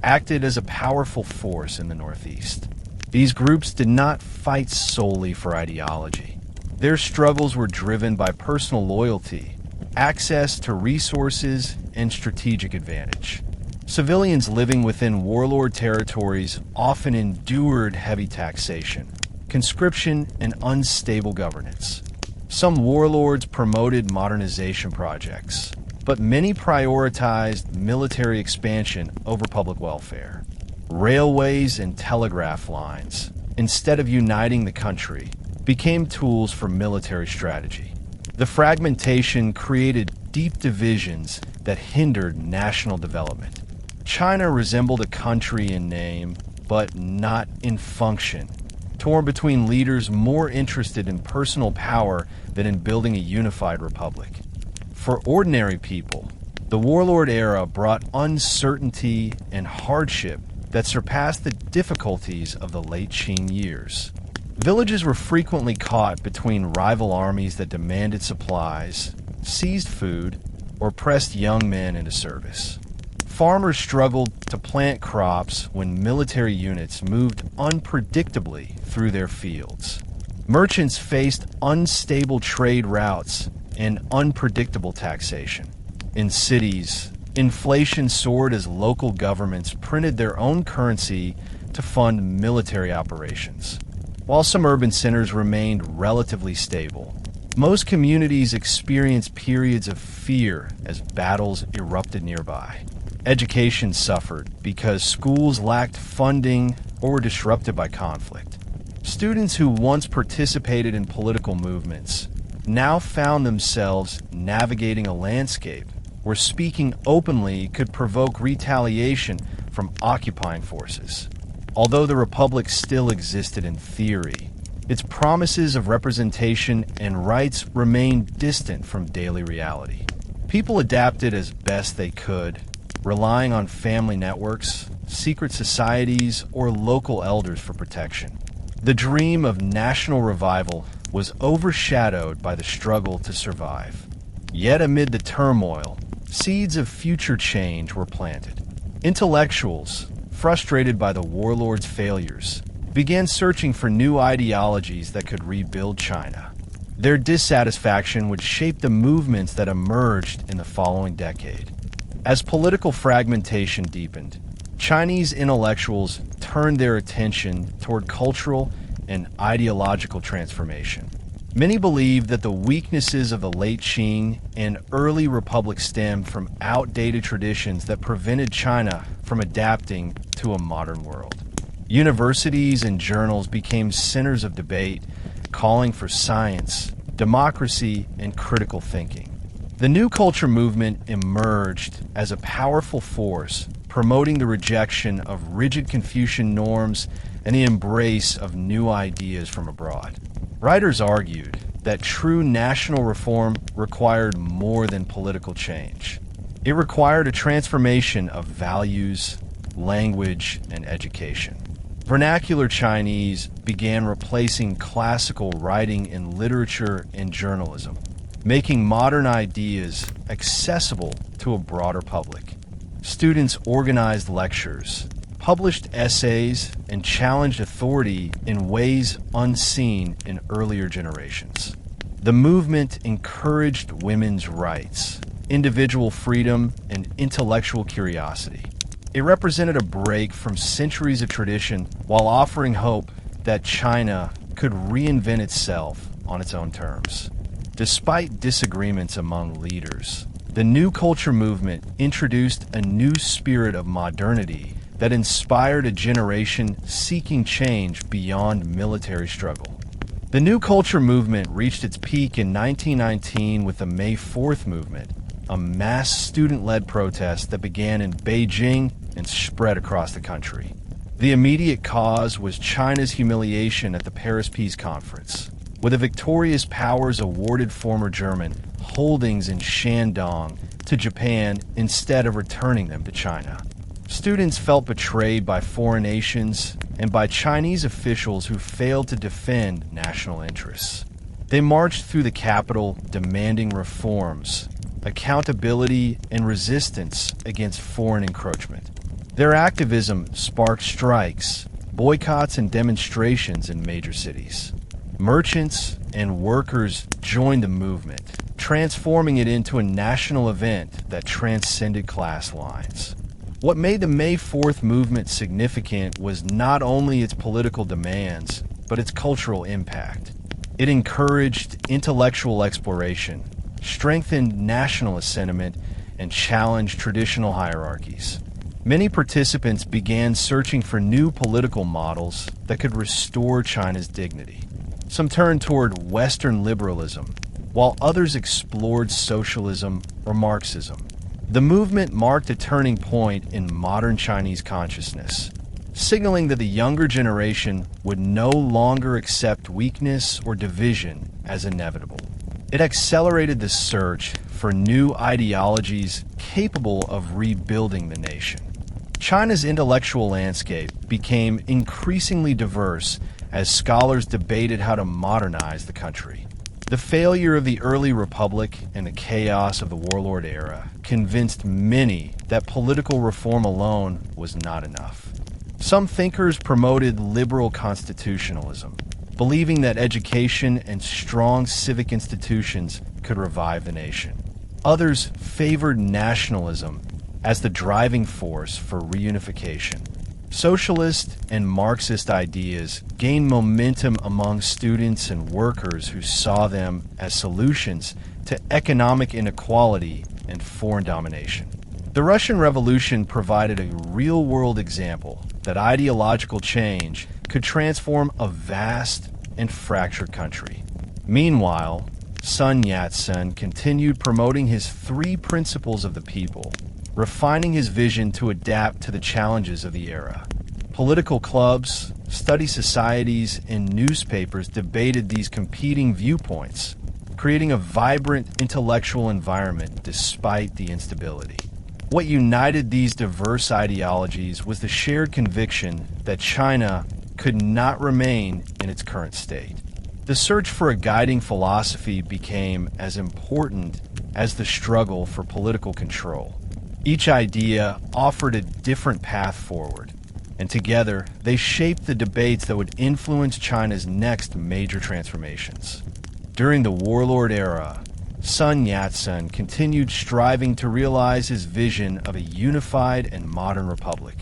acted as a powerful force in the northeast. These groups did not fight solely for ideology. Their struggles were driven by personal loyalty, access to resources, and strategic advantage. Civilians living within warlord territories often endured heavy taxation, conscription, and unstable governance. Some warlords promoted modernization projects, but many prioritized military expansion over public welfare. Railways and telegraph lines, instead of uniting the country, became tools for military strategy. The fragmentation created deep divisions that hindered national development. China resembled a country in name, but not in function, torn between leaders more interested in personal power than in building a unified republic. For ordinary people, the Warlord Era brought uncertainty and hardship that surpassed the difficulties of the late Qing years. Villages were frequently caught between rival armies that demanded supplies, seized food, or pressed young men into service. Farmers struggled to plant crops when military units moved unpredictably through their fields. Merchants faced unstable trade routes and unpredictable taxation. In cities, inflation soared as local governments printed their own currency to fund military operations. while some urban centers remained relatively stable. Most communities experienced periods of fear as battles erupted nearby. Education suffered because schools lacked funding or were disrupted by conflict. Students who once participated in political movements now found themselves navigating a landscape where speaking openly could provoke retaliation from occupying forces. Although the Republic still existed in theory, its promises of representation and rights remained distant from daily reality. People adapted as best they could, relying on family networks, secret societies, or local elders for protection. The dream of national revival was overshadowed by the struggle to survive. Yet amid the turmoil, seeds of future change were planted. Intellectuals, frustrated by the warlords' failures, began searching for new ideologies that could rebuild China. Their dissatisfaction would shape the movements that emerged in the following decade. As political fragmentation deepened, Chinese intellectuals turned their attention toward cultural and ideological transformation. Many believed that the weaknesses of the late Qing and early Republic stemmed from outdated traditions that prevented China from adapting to a modern world. Universities and journals became centers of debate, calling for science, democracy, and critical thinking. The New Culture movement emerged as a powerful force, promoting the rejection of rigid Confucian norms and the embrace of new ideas from abroad. Writers argued that true national reform required more than political change. It required a transformation of values, language, and education. Vernacular Chinese began replacing classical writing in literature and journalism, making modern ideas accessible to a broader public. Students organized lectures, published essays, and challenged authority in ways unseen in earlier generations. The movement encouraged women's rights, individual freedom, and intellectual curiosity. It represented a break from centuries of tradition while offering hope that China could reinvent itself on its own terms. Despite disagreements among leaders, the New Culture movement introduced a new spirit of modernity that inspired a generation seeking change beyond military struggle. The New Culture movement reached its peak in 1919 with the May 4th movement, a mass student-led protest that began in Beijing and spread across the country. The immediate cause was China's humiliation at the Paris Peace Conference, where the victorious powers awarded former German holdings in Shandong to Japan instead of returning them to China. Students felt betrayed by foreign nations and by Chinese officials who failed to defend national interests. They marched through the capital demanding reforms, accountability, and resistance against foreign encroachment. Their activism sparked strikes, boycotts, and demonstrations in major cities. Merchants and workers joined the movement, transforming it into a national event that transcended class lines. What made the May 4th movement significant was not only its political demands, but its cultural impact. It encouraged intellectual exploration, strengthened nationalist sentiment, and challenged traditional hierarchies. Many participants began searching for new political models that could restore China's dignity. Some turned toward Western liberalism, while others explored socialism or Marxism. The movement marked a turning point in modern Chinese consciousness, signaling that the younger generation would no longer accept weakness or division as inevitable. It accelerated the search for new ideologies capable of rebuilding the nation. China's intellectual landscape became increasingly diverse as scholars debated how to modernize the country. The failure of the early republic and the chaos of the Warlord Era convinced many that political reform alone was not enough. Some thinkers promoted liberal constitutionalism, believing that education and strong civic institutions could revive the nation. Others favored nationalism as the driving force for reunification. Socialist and Marxist ideas gained momentum among students and workers who saw them as solutions to economic inequality and foreign domination. The Russian Revolution provided a real-world example that ideological change could transform a vast and fractured country. Meanwhile, Sun Yat-sen continued promoting his three principles of the people, refining his vision to adapt to the challenges of the era. Political clubs, study societies, and newspapers debated these competing viewpoints, creating a vibrant intellectual environment despite the instability. What united these diverse ideologies was the shared conviction that China could not remain in its current state. The search for a guiding philosophy became as important as the struggle for political control. Each idea offered a different path forward, and together they shaped the debates that would influence China's next major transformations. During the Warlord Era, Sun Yat-sen continued striving to realize his vision of a unified and modern republic.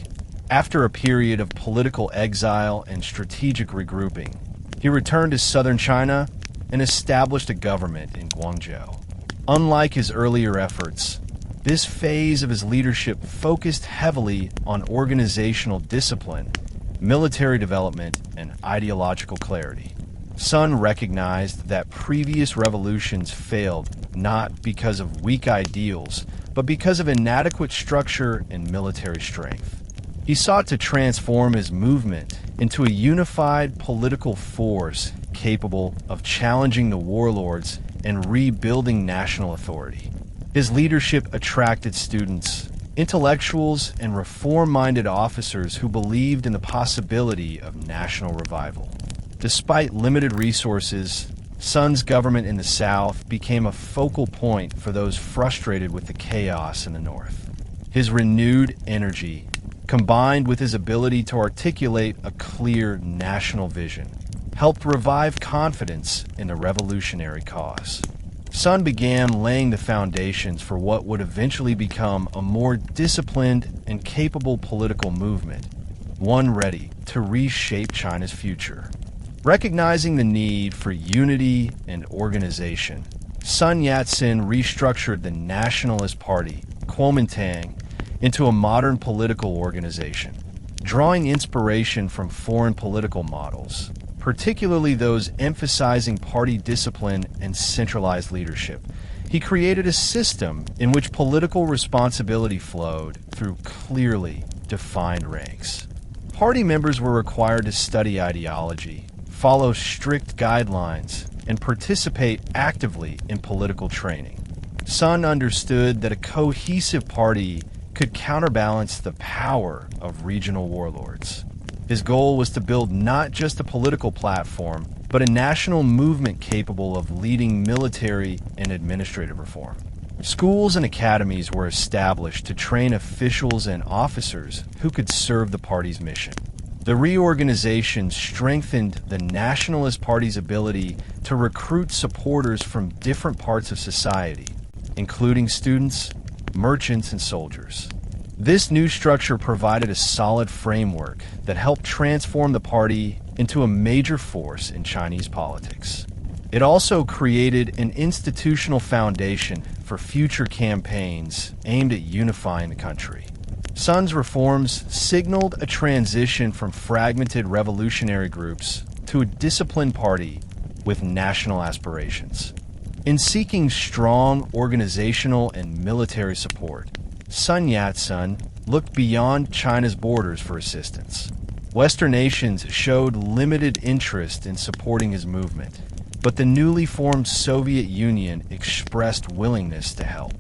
After a period of political exile and strategic regrouping, he returned to southern China and established a government in Guangzhou. Unlike his earlier efforts, this phase of his leadership focused heavily on organizational discipline, military development, and ideological clarity. Sun recognized that previous revolutions failed not because of weak ideals, but because of inadequate structure and military strength. He sought to transform his movement into a unified political force capable of challenging the warlords and rebuilding national authority. His leadership attracted students, intellectuals, and reform-minded officers who believed in the possibility of national revival. Despite limited resources, Sun's government in the south became a focal point for those frustrated with the chaos in the north. His renewed energy, combined with his ability to articulate a clear national vision, helped revive confidence in the revolutionary cause. Sun began laying the foundations for what would eventually become a more disciplined and capable political movement, one ready to reshape China's future. Recognizing the need for unity and organization, Sun Yat-sen restructured the Nationalist Party, Kuomintang, into a modern political organization. Drawing inspiration from foreign political models, particularly those emphasizing party discipline and centralized leadership, he created a system in which political responsibility flowed through clearly defined ranks. Party members were required to study ideology, follow strict guidelines, and participate actively in political training. Sun understood that a cohesive party could counterbalance the power of regional warlords. His goal was to build not just a political platform, but a national movement capable of leading military and administrative reform. Schools and academies were established to train officials and officers who could serve the party's mission. The reorganization strengthened the Nationalist Party's ability to recruit supporters from different parts of society, including students, merchants, and soldiers. This new structure provided a solid framework that helped transform the party into a major force in Chinese politics. It also created an institutional foundation for future campaigns aimed at unifying the country. Sun's reforms signaled a transition from fragmented revolutionary groups to a disciplined party with national aspirations. In seeking strong organizational and military support, Sun Yat-sen looked beyond China's borders for assistance. Western nations showed limited interest in supporting his movement, but the newly formed Soviet Union expressed willingness to help.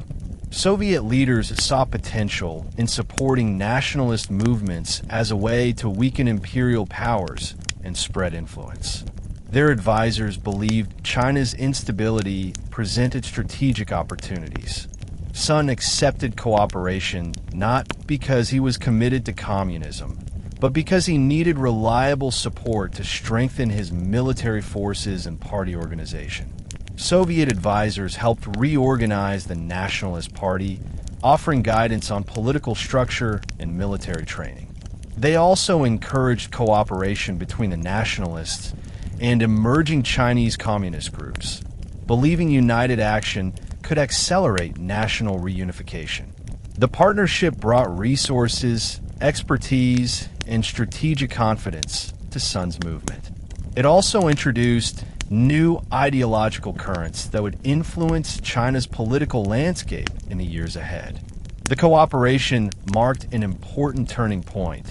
Soviet leaders saw potential in supporting nationalist movements as a way to weaken imperial powers and spread influence. Their advisors believed China's instability presented strategic opportunities. Sun accepted cooperation not because he was committed to communism, but because he needed reliable support to strengthen his military forces and party organization. Soviet advisors helped reorganize the Nationalist Party, offering guidance on political structure and military training. They also encouraged cooperation between the nationalists and emerging Chinese communist groups, believing united action could accelerate national reunification. The partnership brought resources, expertise, and strategic confidence to Sun's movement. It also introduced new ideological currents that would influence China's political landscape in the years ahead. The cooperation marked an important turning point,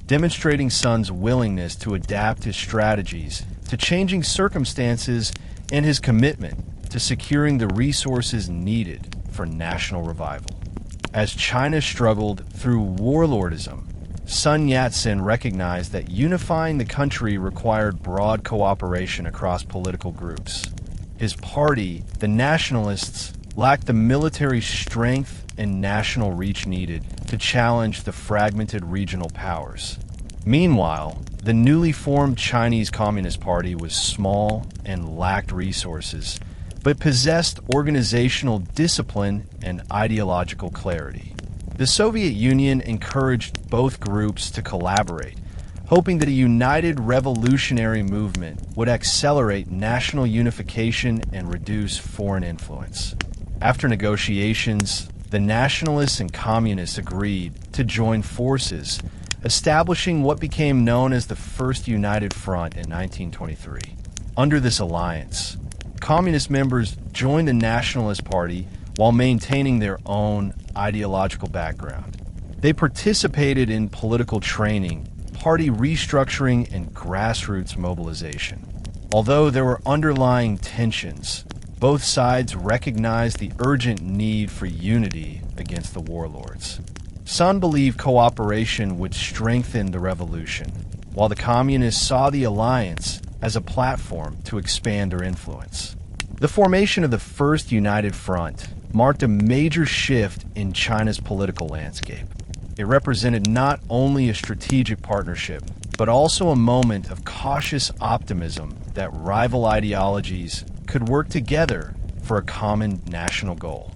demonstrating Sun's willingness to adapt his strategies to changing circumstances and his commitment to securing the resources needed for national revival. As China struggled through warlordism, Sun Yat-sen recognized that unifying the country required broad cooperation across political groups. His party, the Nationalists, lacked the military strength and national reach needed to challenge the fragmented regional powers. Meanwhile, the newly formed Chinese Communist Party was small and lacked resources, but possessed organizational discipline and ideological clarity. The Soviet Union encouraged both groups to collaborate, hoping that a united revolutionary movement would accelerate national unification and reduce foreign influence. After negotiations, the nationalists and communists agreed to join forces, establishing what became known as the First United Front in 1923. Under this alliance, communist members joined the Nationalist Party while maintaining their own ideological background. They participated in political training, party restructuring, and grassroots mobilization. Although there were underlying tensions, both sides recognized the urgent need for unity against the warlords. Sun believed cooperation would strengthen the revolution, while the communists saw the alliance as a platform to expand their influence. The formation of the First United Front marked a major shift in China's political landscape. It represented not only a strategic partnership, but also a moment of cautious optimism that rival ideologies could work together for a common national goal.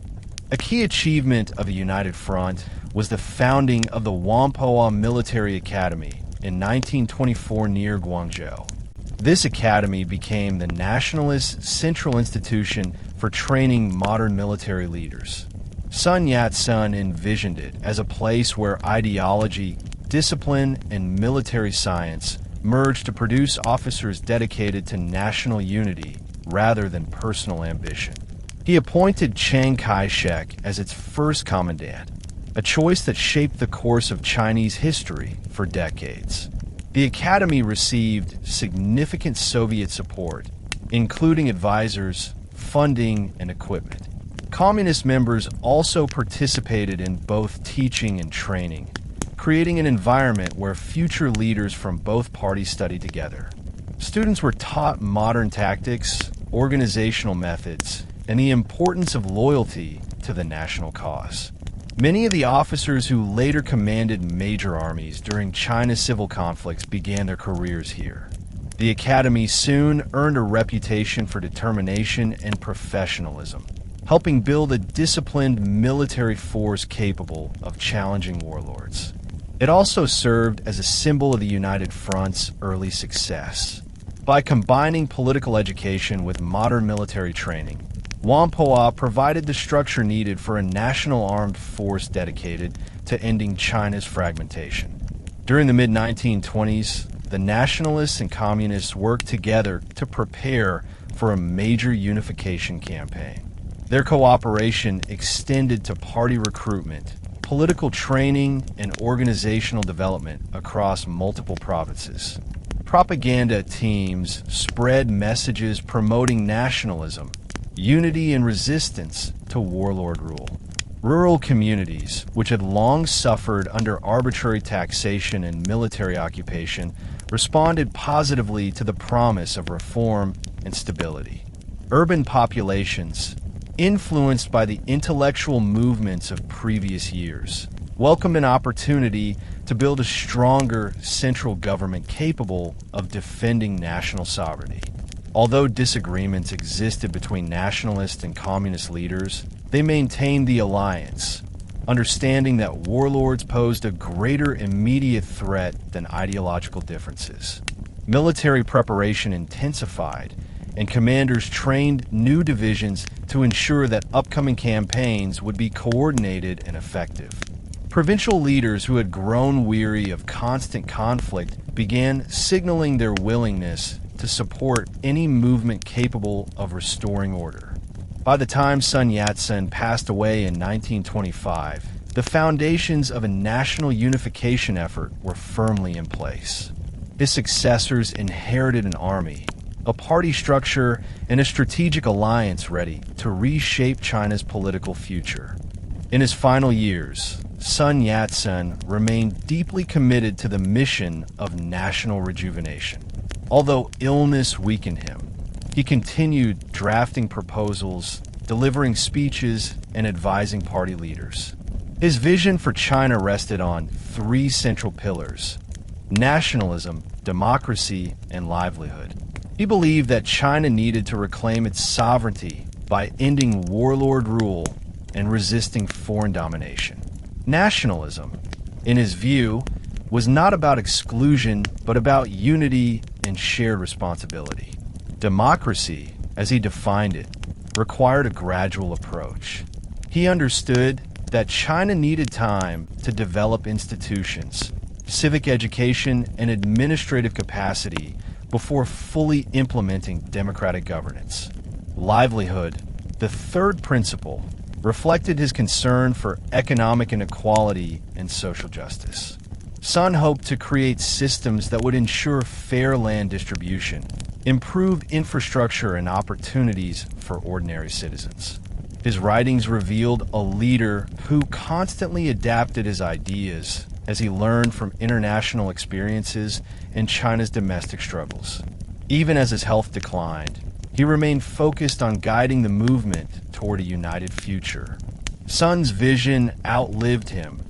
A key achievement of the United Front was the founding of the Whampoa Military Academy in 1924 near Guangzhou. This academy became the nationalist central institution for training modern military leaders. Sun Yat-sen envisioned it as a place where ideology, discipline, and military science merged to produce officers dedicated to national unity rather than personal ambition. He appointed Chiang Kai-shek as its first commandant, a choice that shaped the course of Chinese history for decades. The academy received significant Soviet support, including advisors, funding, and equipment. Communist members also participated in both teaching and training, creating an environment where future leaders from both parties studied together. Students were taught modern tactics, organizational methods, and the importance of loyalty to the national cause. Many of the officers who later commanded major armies during China's civil conflicts began their careers here. The academy soon earned a reputation for determination and professionalism, helping build a disciplined military force capable of challenging warlords. It also served as a symbol of the United Front's early success. By combining political education with modern military training, Whampoa provided the structure needed for a national armed force dedicated to ending China's fragmentation. During the mid-1920s, the nationalists and communists worked together to prepare for a major unification campaign. Their cooperation extended to party recruitment, political training, and organizational development across multiple provinces. Propaganda teams spread messages promoting nationalism, unity, and resistance to warlord rule. Rural communities, which had long suffered under arbitrary taxation and military occupation, responded positively to the promise of reform and stability. Urban populations, influenced by the intellectual movements of previous years, welcomed an opportunity to build a stronger central government capable of defending national sovereignty. Although disagreements existed between nationalist and communist leaders, they maintained the alliance, understanding that warlords posed a greater immediate threat than ideological differences. Military preparation intensified, and commanders trained new divisions to ensure that upcoming campaigns would be coordinated and effective. Provincial leaders who had grown weary of constant conflict began signaling their willingness to support any movement capable of restoring order. By the time Sun Yat-sen passed away in 1925, the foundations of a national unification effort were firmly in place. His successors inherited an army, a party structure, and a strategic alliance ready to reshape China's political future. In his final years, Sun Yat-sen remained deeply committed to the mission of national rejuvenation. Although illness weakened him, he continued drafting proposals, delivering speeches, and advising party leaders. His vision for China rested on three central pillars: nationalism, democracy, and livelihood. He believed that China needed to reclaim its sovereignty by ending warlord rule and resisting foreign domination. Nationalism, in his view, was not about exclusion, but about unity and shared responsibility. Democracy, as he defined it, required a gradual approach. He understood that China needed time to develop institutions, civic education, and administrative capacity before fully implementing democratic governance. Livelihood, the third principle, reflected his concern for economic inequality and social justice. Sun hoped to create systems that would ensure fair land distribution, improve infrastructure, and opportunities for ordinary citizens. His writings revealed a leader who constantly adapted his ideas as he learned from international experiences and China's domestic struggles. Even as his health declined, he remained focused on guiding the movement toward a united future. Sun's vision outlived him,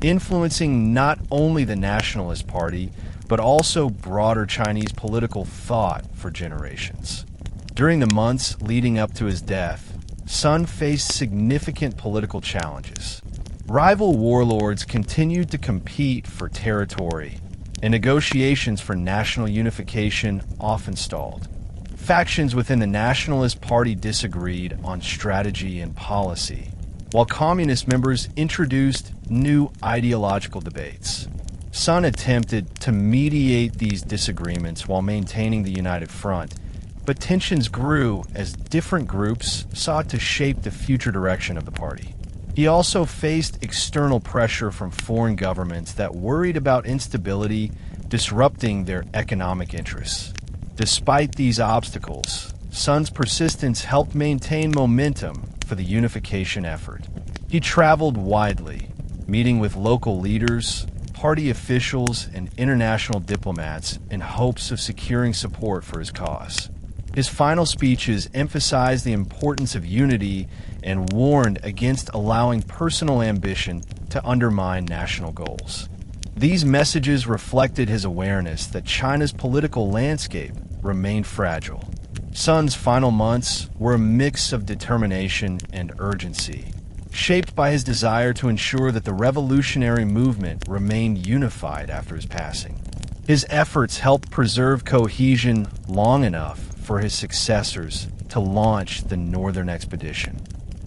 influencing not only the Nationalist Party, but also broader Chinese political thought for generations. During the months leading up to his death, Sun faced significant political challenges. Rival warlords continued to compete for territory, and negotiations for national unification often stalled. Factions within the Nationalist Party disagreed on strategy and policy, while communist members introduced new ideological debates. Sun attempted to mediate these disagreements while maintaining the united front, but tensions grew as different groups sought to shape the future direction of the party. He also faced external pressure from foreign governments that worried about instability disrupting their economic interests. Despite these obstacles, Sun's persistence helped maintain momentum for the unification effort. He traveled widely, meeting with local leaders, party officials, and international diplomats in hopes of securing support for his cause. His final speeches emphasized the importance of unity and warned against allowing personal ambition to undermine national goals. These messages reflected his awareness that China's political landscape remained fragile. Sun's final months were a mix of determination and urgency, shaped by his desire to ensure that the revolutionary movement remained unified after his passing. His efforts helped preserve cohesion long enough for his successors to launch the Northern Expedition.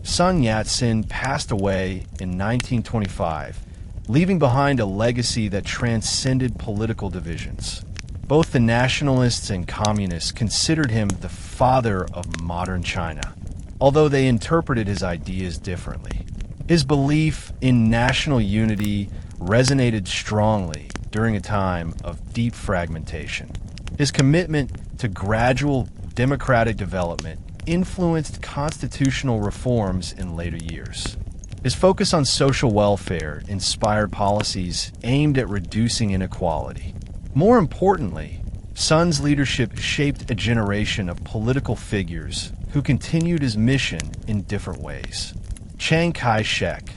Sun Yat-sen passed away in 1925, leaving behind a legacy that transcended political divisions. Both the nationalists and communists considered him the father of modern China, although they interpreted his ideas differently. His belief in national unity resonated strongly during a time of deep fragmentation. His commitment to gradual democratic development influenced constitutional reforms in later years. His focus on social welfare inspired policies aimed at reducing inequality. More importantly, Sun's leadership shaped a generation of political figures who continued his mission in different ways. Chiang Kai-shek,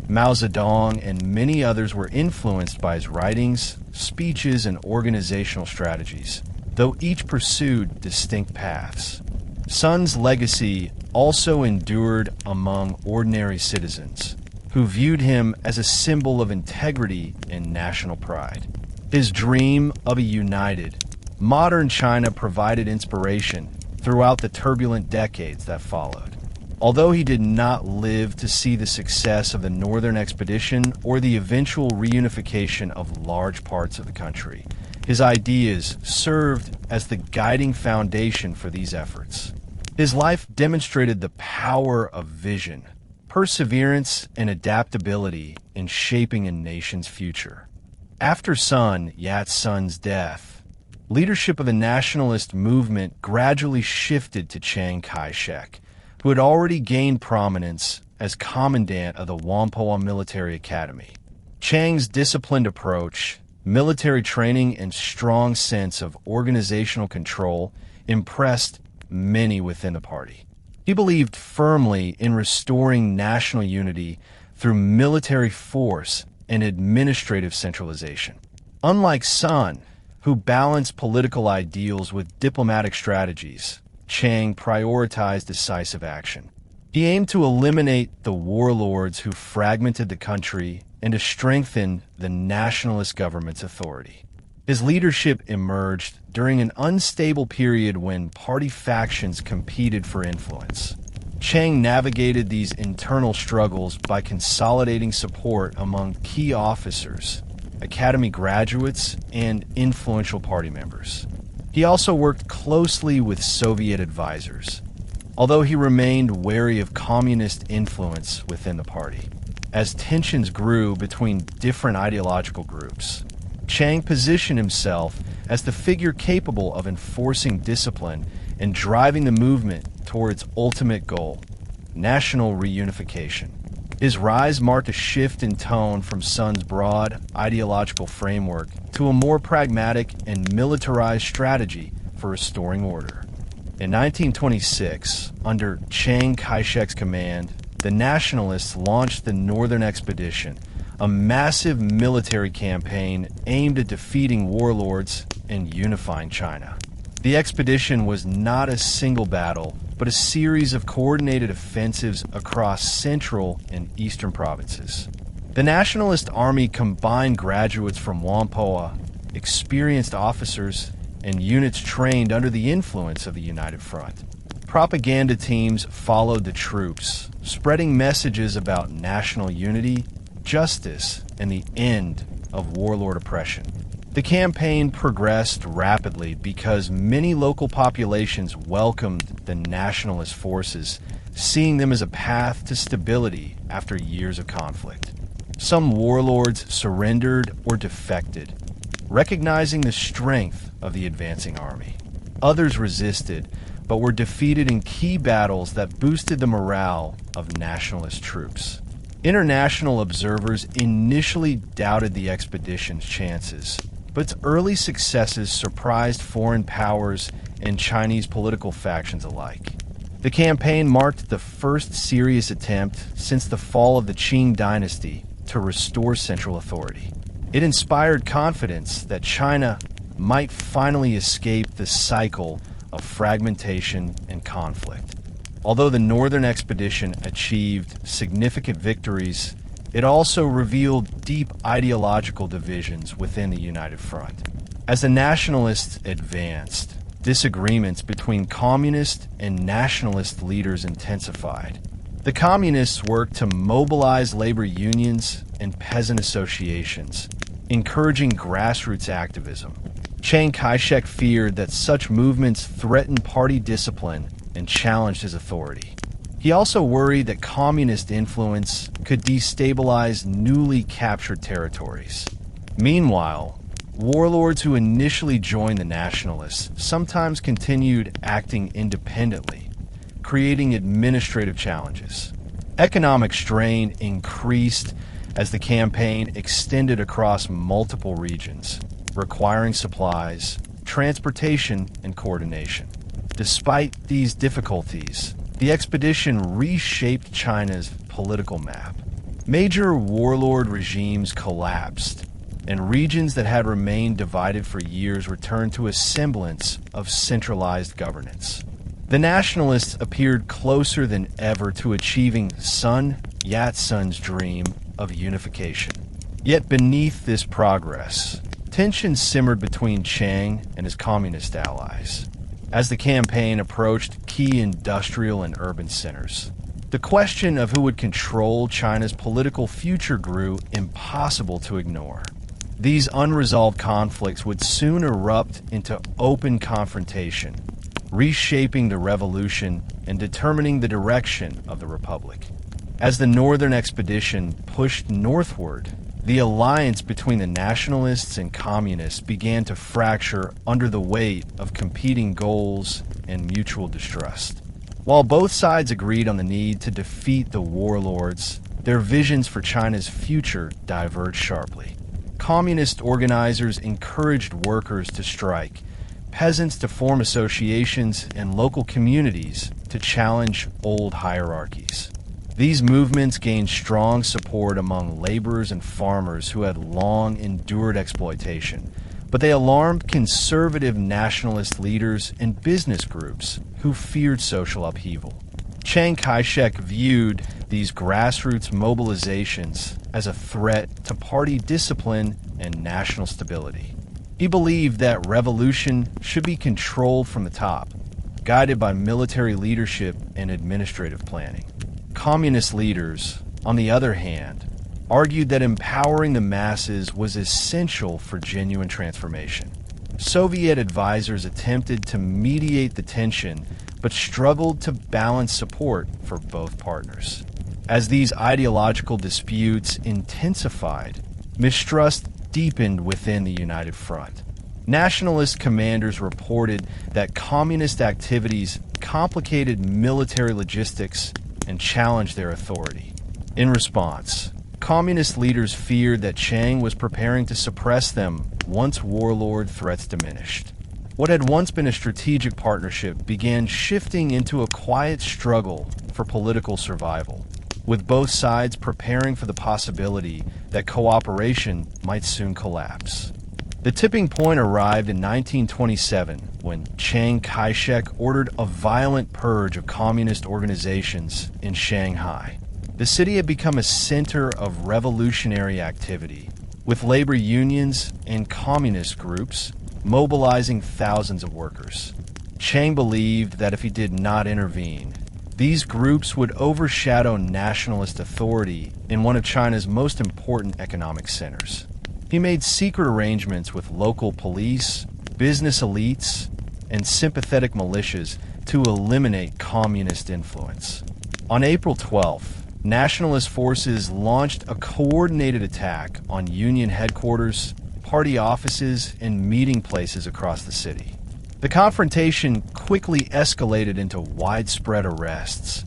Mao Zedong, and many others were influenced by his writings, speeches, and organizational strategies, though each pursued distinct paths. Sun's legacy also endured among ordinary citizens, who viewed him as a symbol of integrity and national pride. His dream of a united, modern China provided inspiration throughout the turbulent decades that followed. Although he did not live to see the success of the Northern Expedition or the eventual reunification of large parts of the country, his ideas served as the guiding foundation for these efforts. His life demonstrated the power of vision, perseverance, and adaptability in shaping a nation's future. After Sun Yat-sen's death, leadership of the nationalist movement gradually shifted to Chiang Kai-shek, who had already gained prominence as commandant of the Whampoa Military Academy. Chiang's disciplined approach, military training, and strong sense of organizational control impressed many within the party. He believed firmly in restoring national unity through military force and administrative centralization. Unlike Sun, who balanced political ideals with diplomatic strategies, Chiang prioritized decisive action. He aimed to eliminate the warlords who fragmented the country and to strengthen the nationalist government's authority. His leadership emerged during an unstable period when party factions competed for influence. Chiang navigated these internal struggles by consolidating support among key officers, academy graduates, and influential party members. He also worked closely with Soviet advisors, although he remained wary of communist influence within the party. As tensions grew between different ideological groups, Chiang positioned himself as the figure capable of enforcing discipline and driving the movement toward its ultimate goal, national reunification. His rise marked a shift in tone from Sun's broad ideological framework to a more pragmatic and militarized strategy for restoring order. In 1926, under Chiang Kai-shek's command, the Nationalists launched the Northern Expedition, a massive military campaign aimed at defeating warlords and unifying China. The expedition was not a single battle, but a series of coordinated offensives across central and eastern provinces. The Nationalist Army combined graduates from Whampoa, experienced officers, and units trained under the influence of the United Front. Propaganda teams followed the troops, spreading messages about national unity, justice, and the end of warlord oppression. The campaign progressed rapidly because many local populations welcomed the nationalist forces, seeing them as a path to stability after years of conflict. Some warlords surrendered or defected, recognizing the strength of the advancing army. Others resisted, but were defeated in key battles that boosted the morale of nationalist troops. International observers initially doubted the expedition's chances, but its early successes surprised foreign powers and Chinese political factions alike. The campaign marked the first serious attempt since the fall of the Qing Dynasty to restore central authority. It inspired confidence that China might finally escape the cycle of fragmentation and conflict. Although the Northern Expedition achieved significant victories, it also revealed deep ideological divisions within the United Front. As the Nationalists advanced, disagreements between communist and nationalist leaders intensified. The Communists worked to mobilize labor unions and peasant associations, encouraging grassroots activism. Chiang Kai-shek feared that such movements threatened party discipline and challenged his authority. He also worried that communist influence could destabilize newly captured territories. Meanwhile, warlords who initially joined the Nationalists sometimes continued acting independently, creating administrative challenges. Economic strain increased as the campaign extended across multiple regions, requiring supplies, transportation, and coordination. Despite these difficulties, the expedition reshaped China's political map. Major warlord regimes collapsed, and regions that had remained divided for years returned to a semblance of centralized governance. The Nationalists appeared closer than ever to achieving Sun Yat-sen's dream of unification. Yet beneath this progress, tensions simmered between Chiang and his communist allies as the campaign approached key industrial and urban centers. The question of who would control China's political future grew impossible to ignore. These unresolved conflicts would soon erupt into open confrontation, reshaping the revolution and determining the direction of the republic. As the Northern Expedition pushed northward, the alliance between the nationalists and communists began to fracture under the weight of competing goals and mutual distrust. While both sides agreed on the need to defeat the warlords, their visions for China's future diverged sharply. Communist organizers encouraged workers to strike, peasants to form associations, and local communities to challenge old hierarchies. These movements gained strong support among laborers and farmers who had long endured exploitation, but they alarmed conservative nationalist leaders and business groups who feared social upheaval. Chiang Kai-shek viewed these grassroots mobilizations as a threat to party discipline and national stability. He believed that revolution should be controlled from the top, guided by military leadership and administrative planning. Communist leaders, on the other hand, argued that empowering the masses was essential for genuine transformation. Soviet advisors attempted to mediate the tension, but struggled to balance support for both partners. As these ideological disputes intensified, mistrust deepened within the United Front. Nationalist commanders reported that communist activities complicated military logistics and challenged their authority. In response, communist leaders feared that Chiang was preparing to suppress them once warlord threats diminished. What had once been a strategic partnership began shifting into a quiet struggle for political survival, with both sides preparing for the possibility that cooperation might soon collapse. The tipping point arrived in 1927 when Chiang Kai-shek ordered a violent purge of communist organizations in Shanghai. The city had become a center of revolutionary activity, with labor unions and communist groups mobilizing thousands of workers. Chiang believed that if he did not intervene, these groups would overshadow nationalist authority in one of China's most important economic centers. He made secret arrangements with local police, business elites, and sympathetic militias to eliminate communist influence. On April 12th, nationalist forces launched a coordinated attack on union headquarters, party offices, and meeting places across the city. The confrontation quickly escalated into widespread arrests,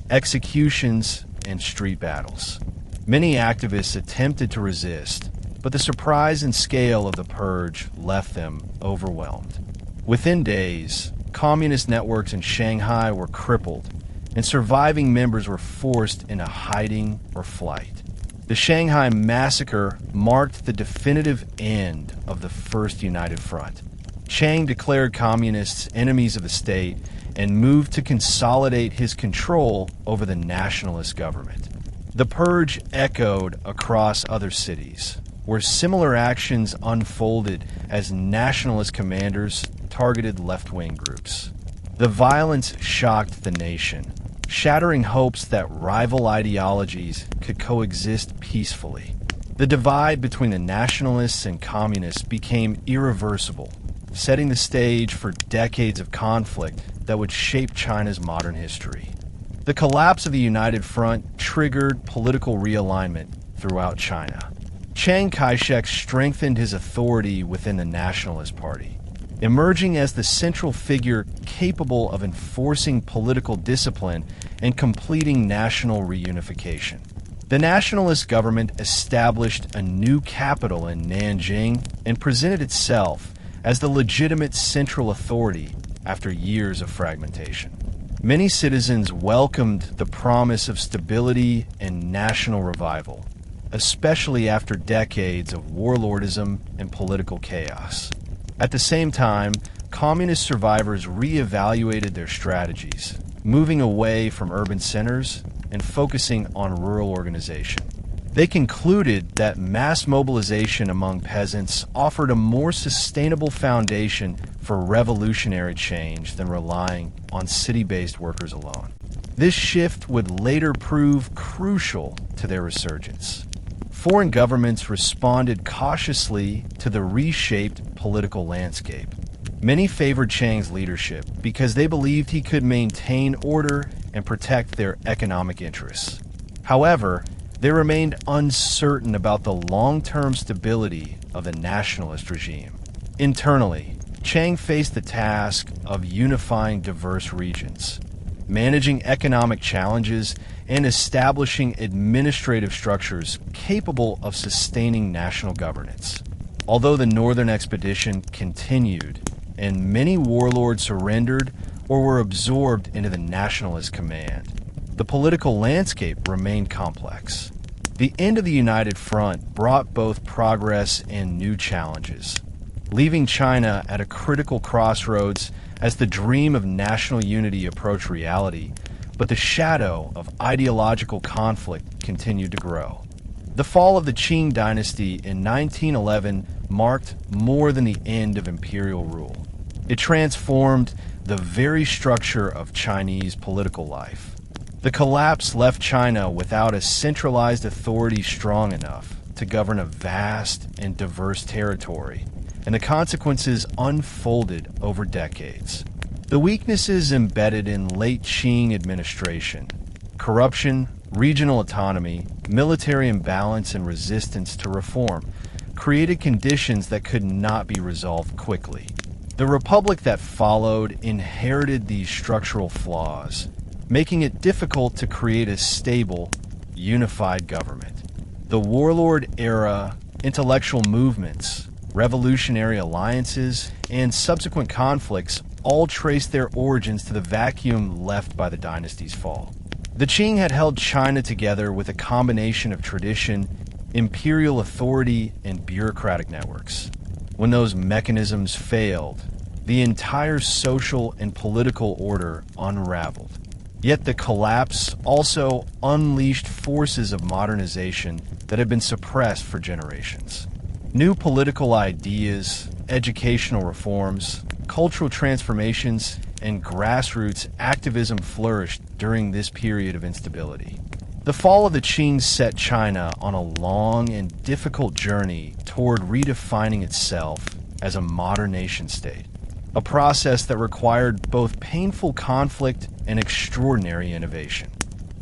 executions, and street battles. Many activists attempted to resist, but the surprise and scale of the purge left them overwhelmed. Within days, communist networks in Shanghai were crippled, and surviving members were forced into hiding or flight. The Shanghai Massacre marked the definitive end of the First United Front. Chiang declared communists enemies of the state and moved to consolidate his control over the nationalist government. The purge echoed across other cities, where similar actions unfolded as nationalist commanders targeted left-wing groups. The violence shocked the nation, shattering hopes that rival ideologies could coexist peacefully. The divide between the nationalists and communists became irreversible, setting the stage for decades of conflict that would shape China's modern history. The collapse of the United Front triggered political realignment throughout China. Chiang Kai-shek strengthened his authority within the Nationalist Party, emerging as the central figure capable of enforcing political discipline and completing national reunification. The nationalist government established a new capital in Nanjing and presented itself as the legitimate central authority after years of fragmentation. Many citizens welcomed the promise of stability and national revival, especially after decades of warlordism and political chaos. At the same time, communist survivors reevaluated their strategies, moving away from urban centers and focusing on rural organization. They concluded that mass mobilization among peasants offered a more sustainable foundation for revolutionary change than relying on city-based workers alone. This shift would later prove crucial to their resurgence. Foreign governments responded cautiously to the reshaped political landscape. Many favored Chiang's leadership because they believed he could maintain order and protect their economic interests. However, they remained uncertain about the long-term stability of the nationalist regime. Internally, Chiang faced the task of unifying diverse regions, managing economic challenges, and establishing administrative structures capable of sustaining national governance. Although the northern expedition continued, and many warlords surrendered or were absorbed into the nationalist command, the political landscape remained complex. The end of the United Front brought both progress and new challenges, leaving China at a critical crossroads as the dream of national unity approached reality, but the shadow of ideological conflict continued to grow. The fall of the Qing Dynasty in 1911 marked more than the end of imperial rule. It transformed the very structure of Chinese political life. The collapse left China without a centralized authority strong enough to govern a vast and diverse territory, and the consequences unfolded over decades. The weaknesses embedded in late Qing administration, corruption, regional autonomy, military imbalance, and resistance to reform, created conditions that could not be resolved quickly. The republic that followed inherited these structural flaws, making it difficult to create a stable, unified government. The Warlord Era, intellectual movements, revolutionary alliances, and subsequent conflicts all trace their origins to the vacuum left by the dynasty's fall. The Qing had held China together with a combination of tradition, imperial authority, and bureaucratic networks. When those mechanisms failed, the entire social and political order unraveled. Yet the collapse also unleashed forces of modernization that had been suppressed for generations. New political ideas, educational reforms, cultural transformations, and grassroots activism flourished during this period of instability. The fall of the Qing set China on a long and difficult journey toward redefining itself as a modern nation-state, a process that required both painful conflict and extraordinary innovation.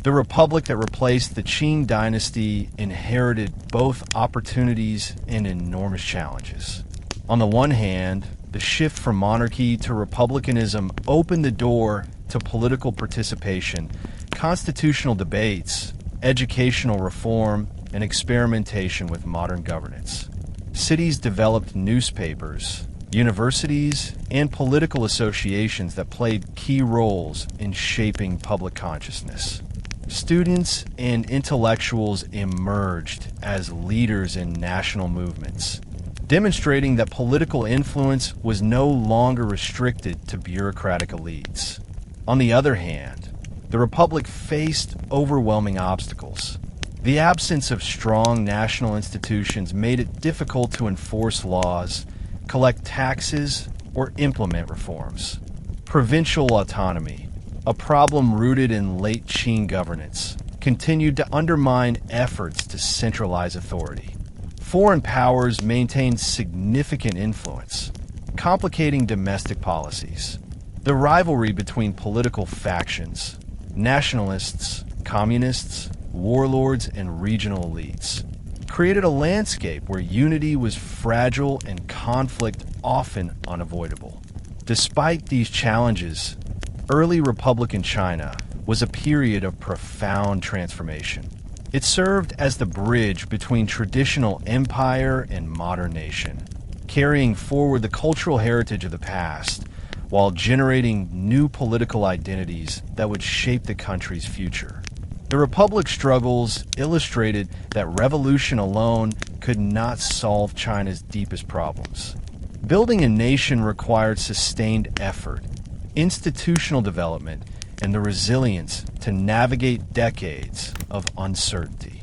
The republic that replaced the Qing dynasty inherited both opportunities and enormous challenges. On the one hand, the shift from monarchy to republicanism opened the door to political participation, constitutional debates, educational reform, and experimentation with modern governance. Cities developed newspapers, universities, and political associations that played key roles in shaping public consciousness. Students and intellectuals emerged as leaders in national movements, demonstrating that political influence was no longer restricted to bureaucratic elites. On the other hand, the Republic faced overwhelming obstacles. The absence of strong national institutions made it difficult to enforce laws, collect taxes, or implement reforms. Provincial autonomy, a problem rooted in late Qing governance, continued to undermine efforts to centralize authority. Foreign powers maintained significant influence, complicating domestic policies. The rivalry between political factions, nationalists, communists, warlords, and regional elites, created a landscape where unity was fragile and conflict often unavoidable. Despite these challenges, early Republican China was a period of profound transformation. It served as the bridge between traditional empire and modern nation, carrying forward the cultural heritage of the past while generating new political identities that would shape the country's future. The Republic's struggles illustrated that revolution alone could not solve China's deepest problems. Building a nation required sustained effort, institutional development, and the resilience to navigate decades of uncertainty.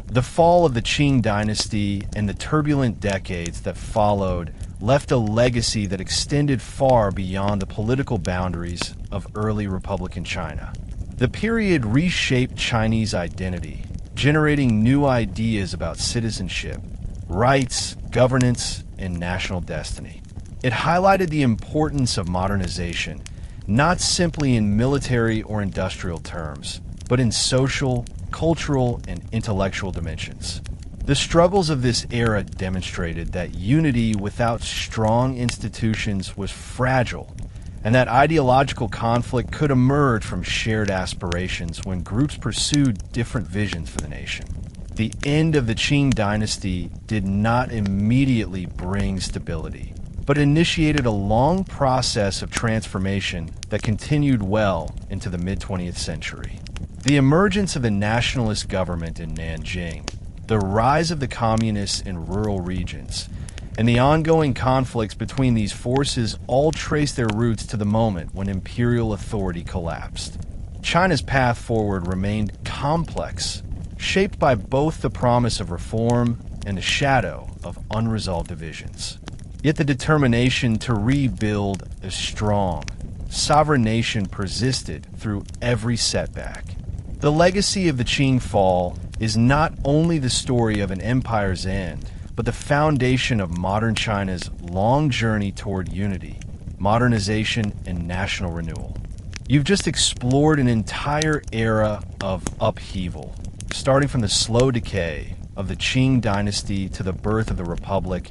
The fall of the Qing Dynasty and the turbulent decades that followed left a legacy that extended far beyond the political boundaries of early Republican China. The period reshaped Chinese identity, generating new ideas about citizenship, rights, governance, and national destiny. It highlighted the importance of modernization, not simply in military or industrial terms, but in social, cultural, and intellectual dimensions. The struggles of this era demonstrated that unity without strong institutions was fragile, and that ideological conflict could emerge from shared aspirations when groups pursued different visions for the nation. The end of the Qing Dynasty did not immediately bring stability, but initiated a long process of transformation that continued well into the mid-20th century. The emergence of the nationalist government in Nanjing, the rise of the communists in rural regions, and the ongoing conflicts between these forces all trace their roots to the moment when imperial authority collapsed. China's path forward remained complex, shaped by both the promise of reform and the shadow of unresolved divisions. Yet the determination to rebuild a strong, sovereign nation persisted through every setback. The legacy of the Qing fall is not only the story of an empire's end, but the foundation of modern China's long journey toward unity, modernization, and national renewal. You've just explored an entire era of upheaval, starting from the slow decay of the Qing Dynasty to the birth of the Republic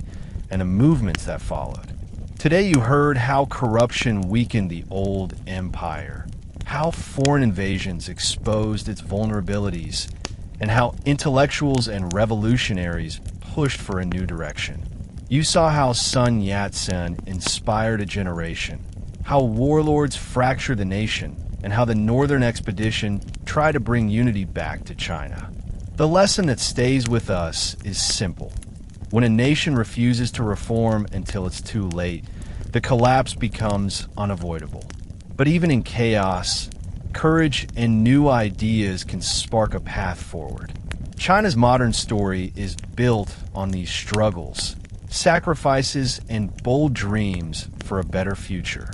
and the movements that followed. Today you heard how corruption weakened the old empire, how foreign invasions exposed its vulnerabilities, and how intellectuals and revolutionaries pushed for a new direction. You saw how Sun Yat-sen inspired a generation, how warlords fractured the nation, and how the Northern Expedition tried to bring unity back to China. The lesson that stays with us is simple. When a nation refuses to reform until it's too late, the collapse becomes unavoidable. But even in chaos, courage and new ideas can spark a path forward. China's modern story is built on these struggles, sacrifices, and bold dreams for a better future.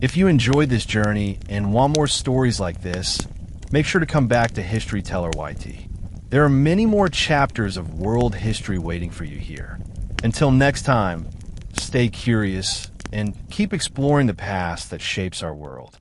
If you enjoyed this journey and want more stories like this, make sure to come back to History Teller YT. There are many more chapters of world history waiting for you here. Until next time, stay curious and keep exploring the past that shapes our world.